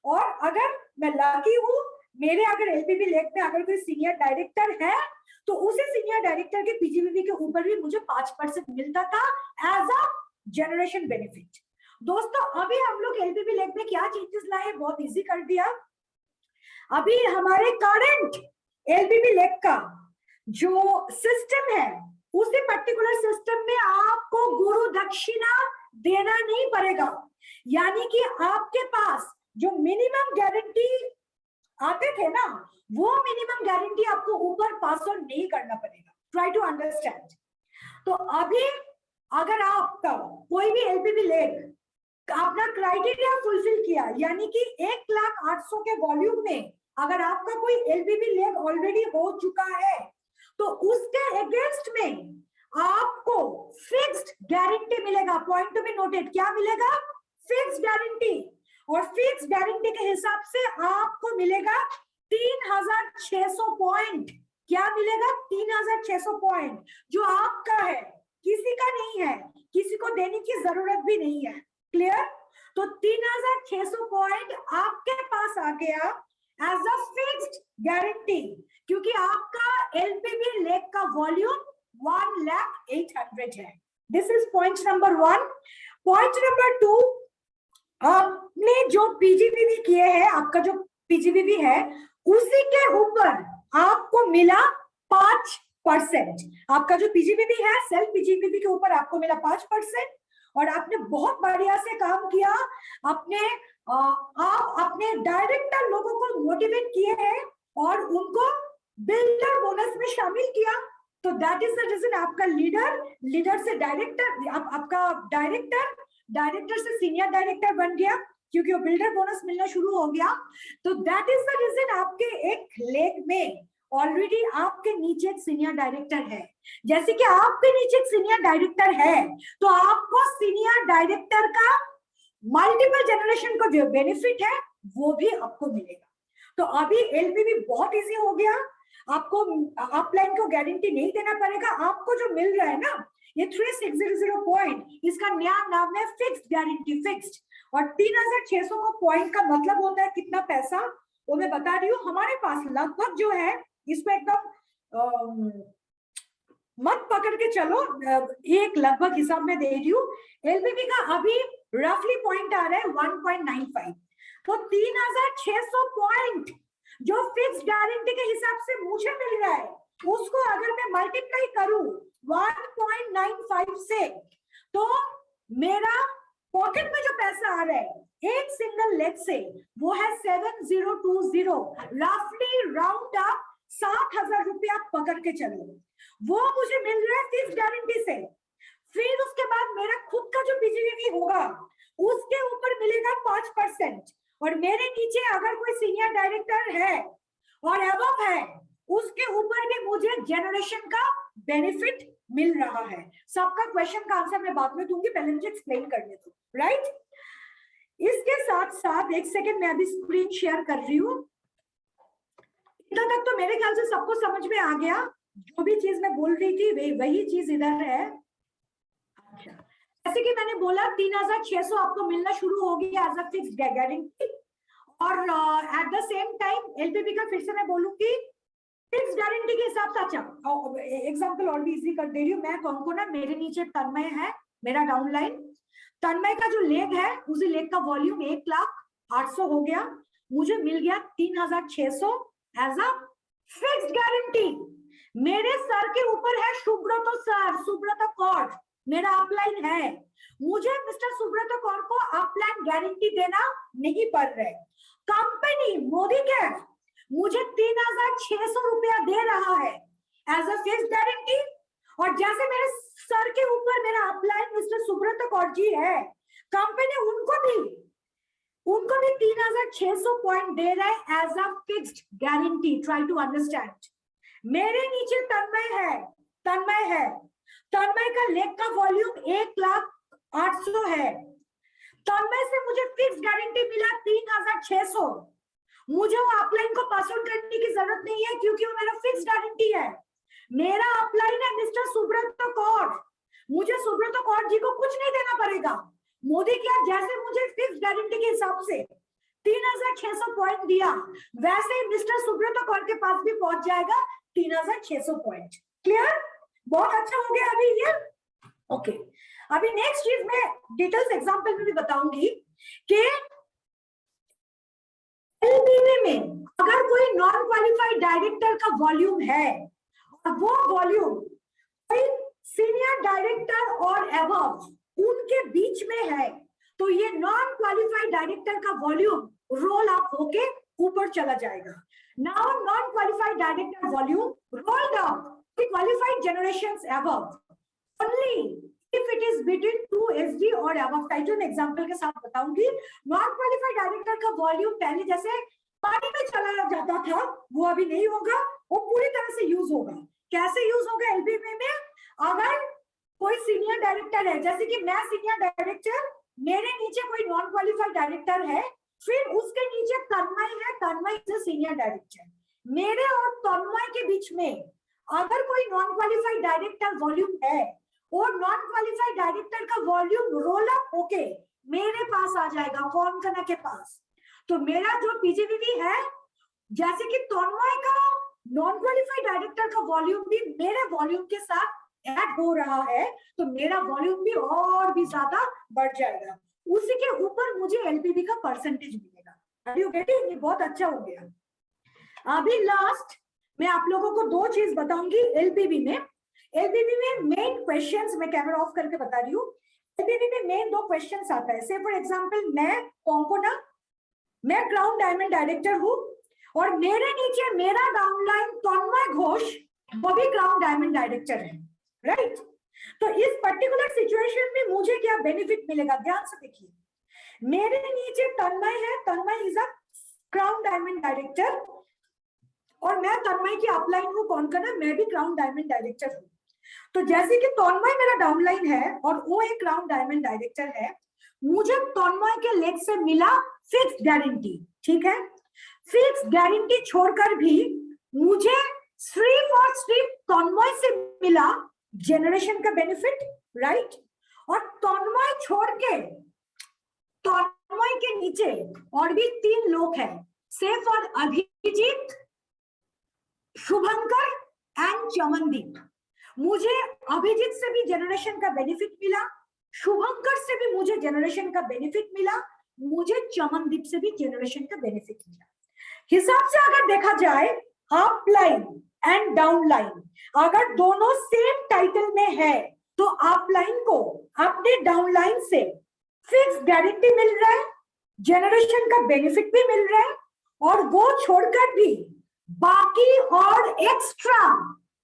और अगर मैं लकी हूं, मेरे अगर एलपीबी लेग में अगर कोई सीनियर डायरेक्टर है, तो उसी सीनियर डायरेक्टर के पीजीपीवी के ऊपर भी मुझे 5% मिलता था एज अ जनरेशन बेनिफिट। दोस्तों अभी हम लोग एलपीबी लेग में क्या चेंजेस लाए, बहुत इजी कर दिया। अभी हमारे करंट एलपीबी लेग का जो सिस्टम है, उसी पर्टिकुलर सिस्टम में आपको गुरु दक्षिणा देना नहीं पड़ेगा, यानी कि आपके पास जो मिनिमम गारंटी आते थे ना, वो मिनिमम गारंटी आपको ऊपर पास ऑन नहीं करना पड़ेगा। Try to understand. तो अभी अगर आपका कोई भी एलपीबी लेग अपना क्राइटेरिया फुलफिल किया, यानी कि 1,08,000 के वॉल्यूम में अगर आपका कोई एलपीबी लेग ऑलरेडी हो चुका है, तो उसके अगेंस्ट में आपको फिक्स्ड गारंटी मिलेगा। पॉइंट टू बी नोटेड, क्या मिलेगा, फिक्स्ड गारंटी। और फिक्स्ड गारंटी के हिसाब से आपको मिलेगा 3,600 पॉइंट। क्या मिलेगा, 3,600 पॉइंट, जो आपका है, किसी का नहीं है, किसी को देने की जरूरत भी नहीं है। क्लियर। तो 3,600 पॉइंट आपके पास आ गया एज अ फिक्स्ड गारंटी, क्योंकि आपका एलपीबी लेग का वॉल्यूम 1,08,000 है। This is point number 1। Point number 2, आपने जो पीजीबीवी किए हैं, आपका जो पीजीबीवी है उसी के ऊपर आपको मिला 5%। आपका जो पीजीबीवी है सेल्फ पीजीबीवी के ऊपर आपको मिला 5%। और आपने बहुत बढ़िया से काम किया। आपने आप अपने डायरेक्टर लोगों को मोटिवेट किए हैं और उनको बिल्डर बोनस में शामिल किया। तो दैट इज द रीजन आपका लीडर से डायरेक्टर, आपका डायरेक्टर से सीनियर डायरेक्टर बन गया क्योंकि वो बिल्डर बोनस मिलना शुरू हो गया। तो दैट इज द रीजन आपके एक लेग में ऑलरेडी आपके नीचे एक सीनियर डायरेक्टर है। जैसे कि आपके नीचे एक सीनियर डायरेक्टर है तो आपको सीनियर डायरेक्टर का मल्टीपल जनरेशन का जो बेनिफिट है वो भी आपको मिलेगा। तो अभी एलपीवी बहुत इजी हो गया। आपको अपलाइन को गारंटी नहीं देना पड़ेगा। आपको जो मिल रहा है ना ये 3600 पॉइंट, इसका नया नाम है फिक्स्ड गारंटी, फिक्स्ड। और 3600 को पॉइंट का मतलब होता है कितना पैसा, वो मैं बता रही हूँ। हमारे पास लगभग जो है, इसको एकदम मत पकड़ के चलो, एक लगभग हिसाब में दे रही हूँ। एलपीवी का अभी रफली पॉइंट आ रहा है 1.95। तो 3600 पॉइंट जो फिक्स गारंटी के हिसाब से मुझे मिल रहा है उसको अगर मैं मल्टीप्लाई करूं 1.95 से, तो मेरा पॉकेट में जो पैसा आ रहा है एक सिंगल लेग से वो है 7020, रफली राउंड अप 7000 रुपया पकड़ के चलो। वो मुझे मिल रहा है फिक्स गारंटी से। फिर उसके बाद मेरा खुद का जो पीजीबीवी होगा उसके ऊपर मिलेगा 5%। और मेरे नीचे अगर कोई सीनियर डायरेक्टर है और अबव है उसके ऊपर भी मुझे जनरेशन का बेनिफिट मिल रहा है। सबका क्वेश्चन का आंसर मैं बाद में दूंगी, पहले मुझे एक्सप्लेन करने दो, राइट। इसके साथ साथ एक सेकेंड मैं अभी स्क्रीन शेयर कर रही हूँ। इतना तक तो मेरे ख्याल से सबको समझ में आ गया। जो भी चीज मैं बोल रही थी वही चीज इधर है। अच्छा, जैसे कि मैंने बोला 3600 आपको मिलना शुरू हो गया एज अ फिक्स्ड गारंटी। और at the same time LPP का फिर से मैं बोलूंगी फिक्स गारंटी के हिसाब से। अच्छा, एग्जांपल और भी इजी कर दे रही हूँ मैं। कौन को ना, मेरे नीचे तन्मय है, मेरा डाउनलाइन। तन्मय का जो लेग है उसी लेग का वॉल्यूम 1,08,000 हो गया। मुझे मिल गया 3600 एज अ फिक्स्ड गारंटी। मेरे सर के ऊपर है सुब्रतो सर, सुब्रतो कौर मेरा अपलाइन है। मुझे मिस्टर सुब्रतो कौर को अपलाइन गारंटी देना नहीं पड़ रहा है। कंपनी मोदी कैब मुझे 3600 रुपया दे रहा है एज अ फिक्स्ड गारंटी। और जैसे मेरे सर के ऊपर मेरा अपलाइन मिस्टर सुब्रतो कौर जी है, कंपनी उनको भी 3600 पॉइंट दे रहा है as a fixed guarantee. Try to understand. मेरे नीचे तन्मय है। तन्मय का लेग का वॉल्यूम 1,08,000 है। तन्मय से मुझे फिक्स गारंटी मिला 3600। मुझे वो अपलाइन को पास आउट करने की जरूरत नहीं है क्योंकि वो मेरा फिक्स गारंटी है। मेरा अपलाइन है मिस्टर सुब्रतो कौर। मुझे सुब्रतो कौर जी को कुछ नहीं देना पड़ेगा। मोदी क्या जैसे मुझे फिक्स गारंटी के हिसाब से 3600 पॉइंट दिया, वैसे ही मिस्टर सुब्रतो कौर के पास भी पहुंच जाएगा 3600 पॉइंट। क्लियर? बहुत अच्छा हो गया अभी ये। ओके, अभी नेक्स्ट चीज मैं डिटेल्स एग्जांपल में भी बताऊंगी कि एलबीवी में अगर कोई नॉन क्वालिफाइड डायरेक्टर का वॉल्यूम है और वो वॉल्यूम कोई सीनियर डायरेक्टर और अबव उनके बीच में है, तो ये नॉन क्वालिफाइड डायरेक्टर का वॉल्यूम रोल अप होके ऊपर चला जाएगा। Now non qualified director volume rolled up qualified generations above only if it is between 2 SD or above। Title example के साथ बताऊंगी। नॉन क्वालिफाइड डायरेक्टर का वॉल्यूम पहले जैसे पानी में चला जाता था वो अभी नहीं होगा, वो पूरी तरह से यूज होगा। कैसे यूज होगा एलबीवी में? अगर कोई सीनियर डायरेक्टर है, जैसे कि मैं सीनियर डायरेक्टर, मेरे नीचे कोई नॉन क्वालिफाइड डायरेक्टर है, फिर उसके नीचे तन्मय है, तन्मय इज सीनियर डायरेक्टर। मेरे और तन्मय के बीच में अगर कोई नॉन क्वालिफाइड डायरेक्टर वॉल्यूम है और नॉन क्वालिफाइड डायरेक्टर का वॉल्यूम रोल अप होके मेरे पास आ जाएगा, कौन कना के पास। तो मेरा जो पीजीबीवी है, जैसे कि तन्मय का नॉन क्वालिफाइड डायरेक्टर का वॉल्यूम भी मेरे वॉल्यूम के साथ ऐड हो रहा है, तो मेरा वॉल्यूम भी और भी ज्यादा बढ़ जाएगा। उसी के ऊपर मुझे एलपीवी का परसेंटेज मिलेगा। Are you getting? ये बहुत अच्छा हो गया। अभी लास्ट मैं आप लोगों को दो चीज बताऊंगी एलपीवी में। एलपीवी में मेन क्वेश्चंस मैं कैमरा ऑफ करके बता रही हूँ। एलपीवी में मेन दो क्वेश्चंस आता है। से फॉर एग्जांपल मैं कॉन्कोना, मैं क्राउन डायमंड डायरेक्टर हूँ और मेरे नीचे मेरा डाउनलाइन तन्मय घोष, वो भी क्राउन डायमंड डायरेक्टर है, राइट? तो इस पर्टिकुलर सिचुएशन में मुझे क्या बेनिफिट मिलेगा, ध्यान से देखिए। मेरे नीचे तन्मय है, Tanmay is a crown diamond director और मैं तन्मय की अपलाइन हूँ कॉन्कोना, मैं भी क्राउन डायमंड डायरेक्टर हूँ। तो जैसे कि तन्मय मेरा डाउनलाइन है और वो एक क्राउन डायमंड डायरेक्टर है, मुझे तन्मय के लेग से मिला फिक्स गारंटी, ठीक है? फिक्स गारंटी छोड़कर भी मुझे सिर्फ और सिर्फ तन्मय से मिला जनरेशन का बेनिफिट, राइट? और तन्मय छोड़ के तन्मय के नीचे और भी 3 लोग हैं, सेफ और अभिजीत, शुभंकर एंड चमनदीप। मुझे अभिजीत से भी जनरेशन का बेनिफिट मिला, शुभंकर से भी मुझे जनरेशन का बेनिफिट मिला, मुझे चमनदीप से भी जनरेशन का बेनिफिट मिला। हिसाब से अगर देखा जाए अपलाइन एंड डाउनलाइन अगर दोनों सेम टाइटल में है तो अपलाइन को अपने डाउनलाइन से फिक्स गारंटी मिल रहा है, जनरेशन का बेनिफिट भी मिल रहा है और वो छोड़कर भी बाकी और एक्स्ट्रा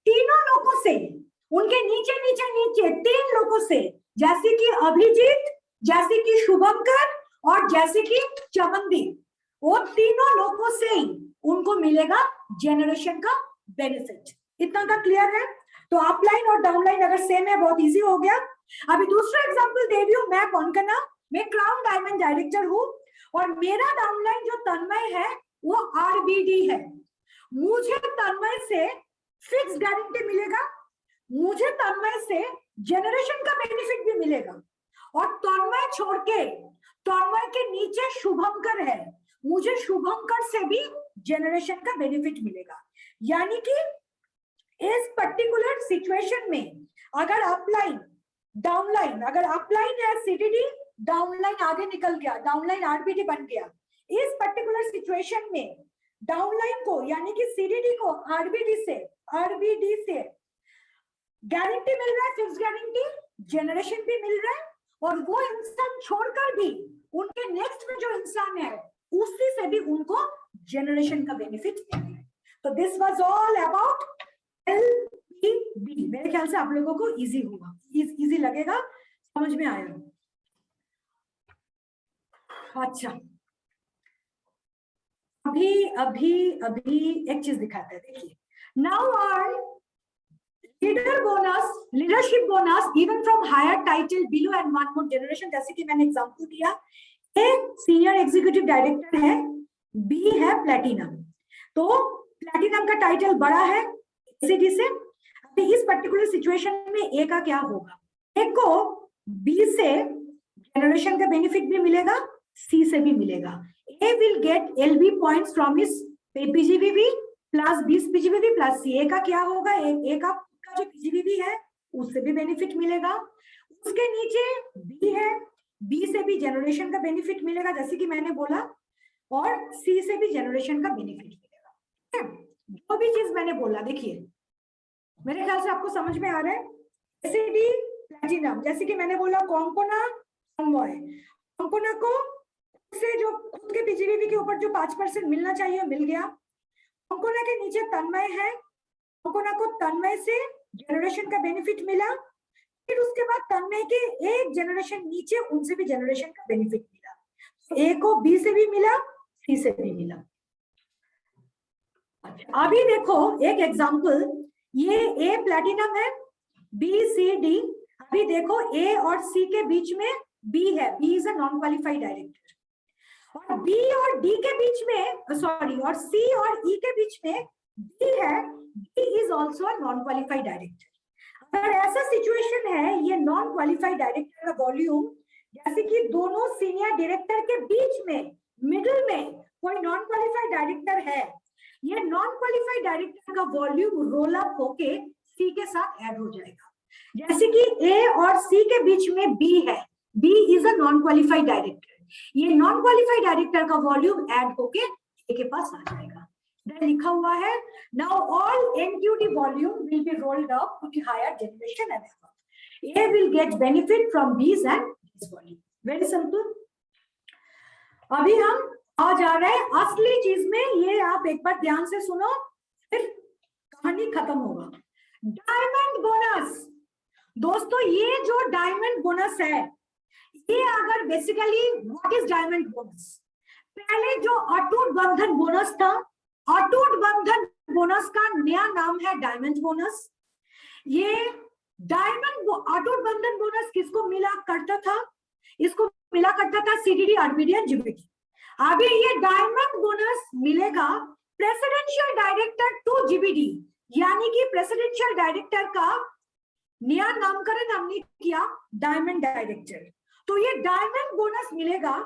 तीनों लोगों से, उनके नीचे नीचे नीचे 3 लोगों से, जैसे कि अभिजीत, जैसे कि शुभंकर और जैसे कि चमनदीप, वो तीनों लोगों से ही उनको मिलेगा जनरेशन का बेनिफिट। इतना का क्लियर है? तो अपलाइन और डाउनलाइन अगर सेम है, बहुत इजी हो गया। अभी दूसरा एग्जांपल दे रही हूं, मैं कॉन्कोना, मैं क्राउन डायमंड डायरेक्टर हूं और मेरा डाउनलाइन जो तन्मय है वो आरबीडी है। मुझे तन्मय से फिक्स गारंटी मिलेगा, मुझे तन्मय से जनरेशन का बेनिफिट भी मिलेगा और तन्मय छोड़ के तन्मय के नीचे शुभंकर है, मुझे शुभंकर से भी जनरेशन का बेनिफिट मिलेगा। यानी कि इस पर्टिकुलर सिचुएशन में अगर अपलाइन डाउनलाइन, अगर अपलाइन है सीडीडी, डाउनलाइन आगे निकल गया, डाउनलाइन आरबीडी बन गया, इस पर्टिकुलर सिचुएशन में डाउनलाइन को यानी कि सीडीडी को आरबीडी से गारंटी मिल रहा है, फिक्स गारंटी, जनरेशन भी मिल रहा है और वो इंसान छोड़कर भी उनके नेक्स्ट में जो इंसान है उसी से भी उनको जनरेशन का बेनिफिट मिल रहा है। तो दिस वाज ऑल अबाउट एलपीवी। मेरे ख्याल से आप लोगों को इजी होगा, इजी लगेगा, समझ में आया? अच्छा, अभी एक चीज दिखाते हैं, देखिए। Now our leadership bonus even from higher title below and 1 more generation. जैसे कि मैंने एग्जांपल दिया, ए सीनियर एग्जीक्यूटिव डायरेक्टर है, बी है प्लैटिनम, तो प्लैटिनम का टाइटल बड़ा है एसीडी से। अभी इस पर्टिकुलर सिचुएशन में ए का क्या होगा? ए को बी से जनरेशन का बेनिफिट भी मिलेगा, सी से भी मिलेगा। A will get LB points from his PGVV plus 20 PGVV plus C. A का क्या होगा? ए का जो पीजीवीवी है उससे भी बेनिफिट मिलेगा। उसके नीचे बी है, बी से भी जनरेशन का बेनिफिट मिलेगा जैसे कि मैंने बोला, और सी से भी जनरेशन का बेनिफिट मिलेगा। जो भी चीज मैंने बोला, देखिए मेरे ख्याल से आपको समझ में आ रहा है। एसीडी प्लैटिनम, जैसे कि मैंने बोला कॉन्कोना कॉन्कोना को से जो खुद के पीजीवीवी के ऊपर जो 5% मिलना चाहिए मिल गया। कॉन्कोना के नीचे तन्मय है, कॉन्कोना को तन्मय से जनरेशन का बेनिफिट मिला, फिर उसके बाद तन्मय के एक जनरेशन नीचे उनसे भी जनरेशन का बेनिफिट मिला। ए को बी से भी मिला, सी से भी मिला। अभी देखो एक एग्जांपल, ये ए प्लैटिनम है, बी सी डी। अभी देखो ए और सी के बीच में बी है, B is a non qualified director, और बी और डी के बीच में सॉरी और सी और ई के बीच में बी है, B is also a non qualified director. अगर ऐसा सिचुएशन है, ये नॉन क्वालिफाइड डायरेक्टर का वॉल्यूम, जैसे कि दोनों सीनियर डायरेक्टर के बीच में मिडिल में कोई नॉन क्वालिफाइड डायरेक्टर है, ये नॉन क्वालिफाइड डायरेक्टर का वॉल्यूम रोल अप होके सी के साथ ऐड हो जाएगा। जैसे कि ए और सी के बीच में बी है, B is a non qualified director, ये नॉन क्वालिफाइड डायरेक्टर का वॉल्यूम ऐड होके ए के पास आ जाएगा। लिखा हुआ है now all NQT volume will be rolled up to the higher generation and A will get benefit from B's and this volume. Very simple. अभी हम आ जा रहे हैं असली चीज में, ये आप एक बार ध्यान से सुनो फिर कहानी खत्म होगा। Diamond bonus. दोस्तों ये जो डायमंड बोनस है, ये अगर basically what is diamond bonus, पहले जो अटूट बंधन बोनस था, अटूट बंधन बोनस का नया नाम है डायमंड बोनस। ये डायमंड अटूट बंधन बोनस किसको मिला करता था, इसको मिला करता था सीडीडी, आरबीडी एंड जीबीडी। अभी ये डायमंड बोनस मिलेगा प्रेसिडेंशियल डायरेक्टर टू जीबीडी, यानी कि प्रेसिडेंशियल डायरेक्टर का नया नामकरण हमने किया डायमंड डायरेक्टर। तो ये डायमंड बोनस मिलेगा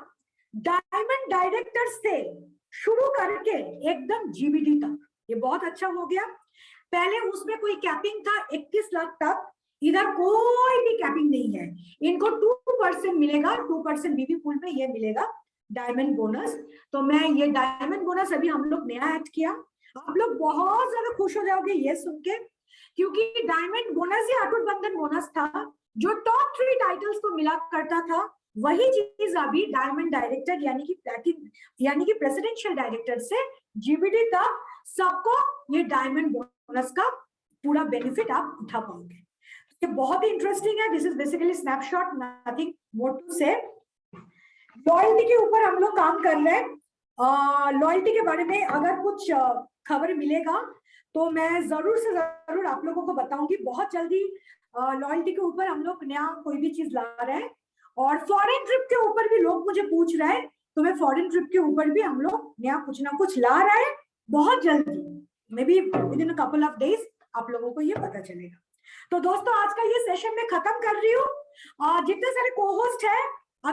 डायमंड डायरेक्टर से शुरू करके एकदम जीबीडी तक। ये बहुत अच्छा हो गया। पहले उसमें कोई कैपिंग था 21 लाख तक, इधर कोई भी कैपिंग नहीं है। इनको 2% मिलेगा, 2% बीबी पूल में ये मिलेगा डायमंड बोनस। तो मैं ये डायमंड बोनस अभी हम लोग नया ऐड किया, आप लोग बहुत ज्यादा खुश हो जाओगे ये सुन के, क्योंकि डायमंड बोनस ही अटूट बंधन बोनस था जो टॉप 3 टाइटल्स को मिला करता था। वही चीज अभी डायमंड डायरेक्टर यानी कि प्लैटिनम यानी कि प्रेसिडेंशियल डायरेक्टर से जीबीडी तक सबको ये डायमंड बोनस का पूरा बेनिफिट आप उठा पाओगे। ये बहुत ही इंटरेस्टिंग है। This is basically snapshot, nothing more to say. Loyalty के ऊपर हम लोग काम कर रहे हैं। लॉयल्टी के बारे में अगर कुछ खबर मिलेगा तो मैं जरूर से जरूर आप लोगों को बताऊंगी। बहुत जल्दी लॉयल्टी के ऊपर हम लोग नया कोई भी चीज ला रहे हैं। और फॉरेन ट्रिप के ऊपर भी लोग मुझे पूछ रहे हैं, तो मैं फॉरेन ट्रिप के ऊपर भी हम लोग नया कुछ ना कुछ ला रहे हैं बहुत जल्दी, may be with in a couple of days आप लोगों को ये पता चलेगा। तो दोस्तों आज का ये सेशन मैं खत्म कर रही हूँ। जितने सारे को-होस्ट है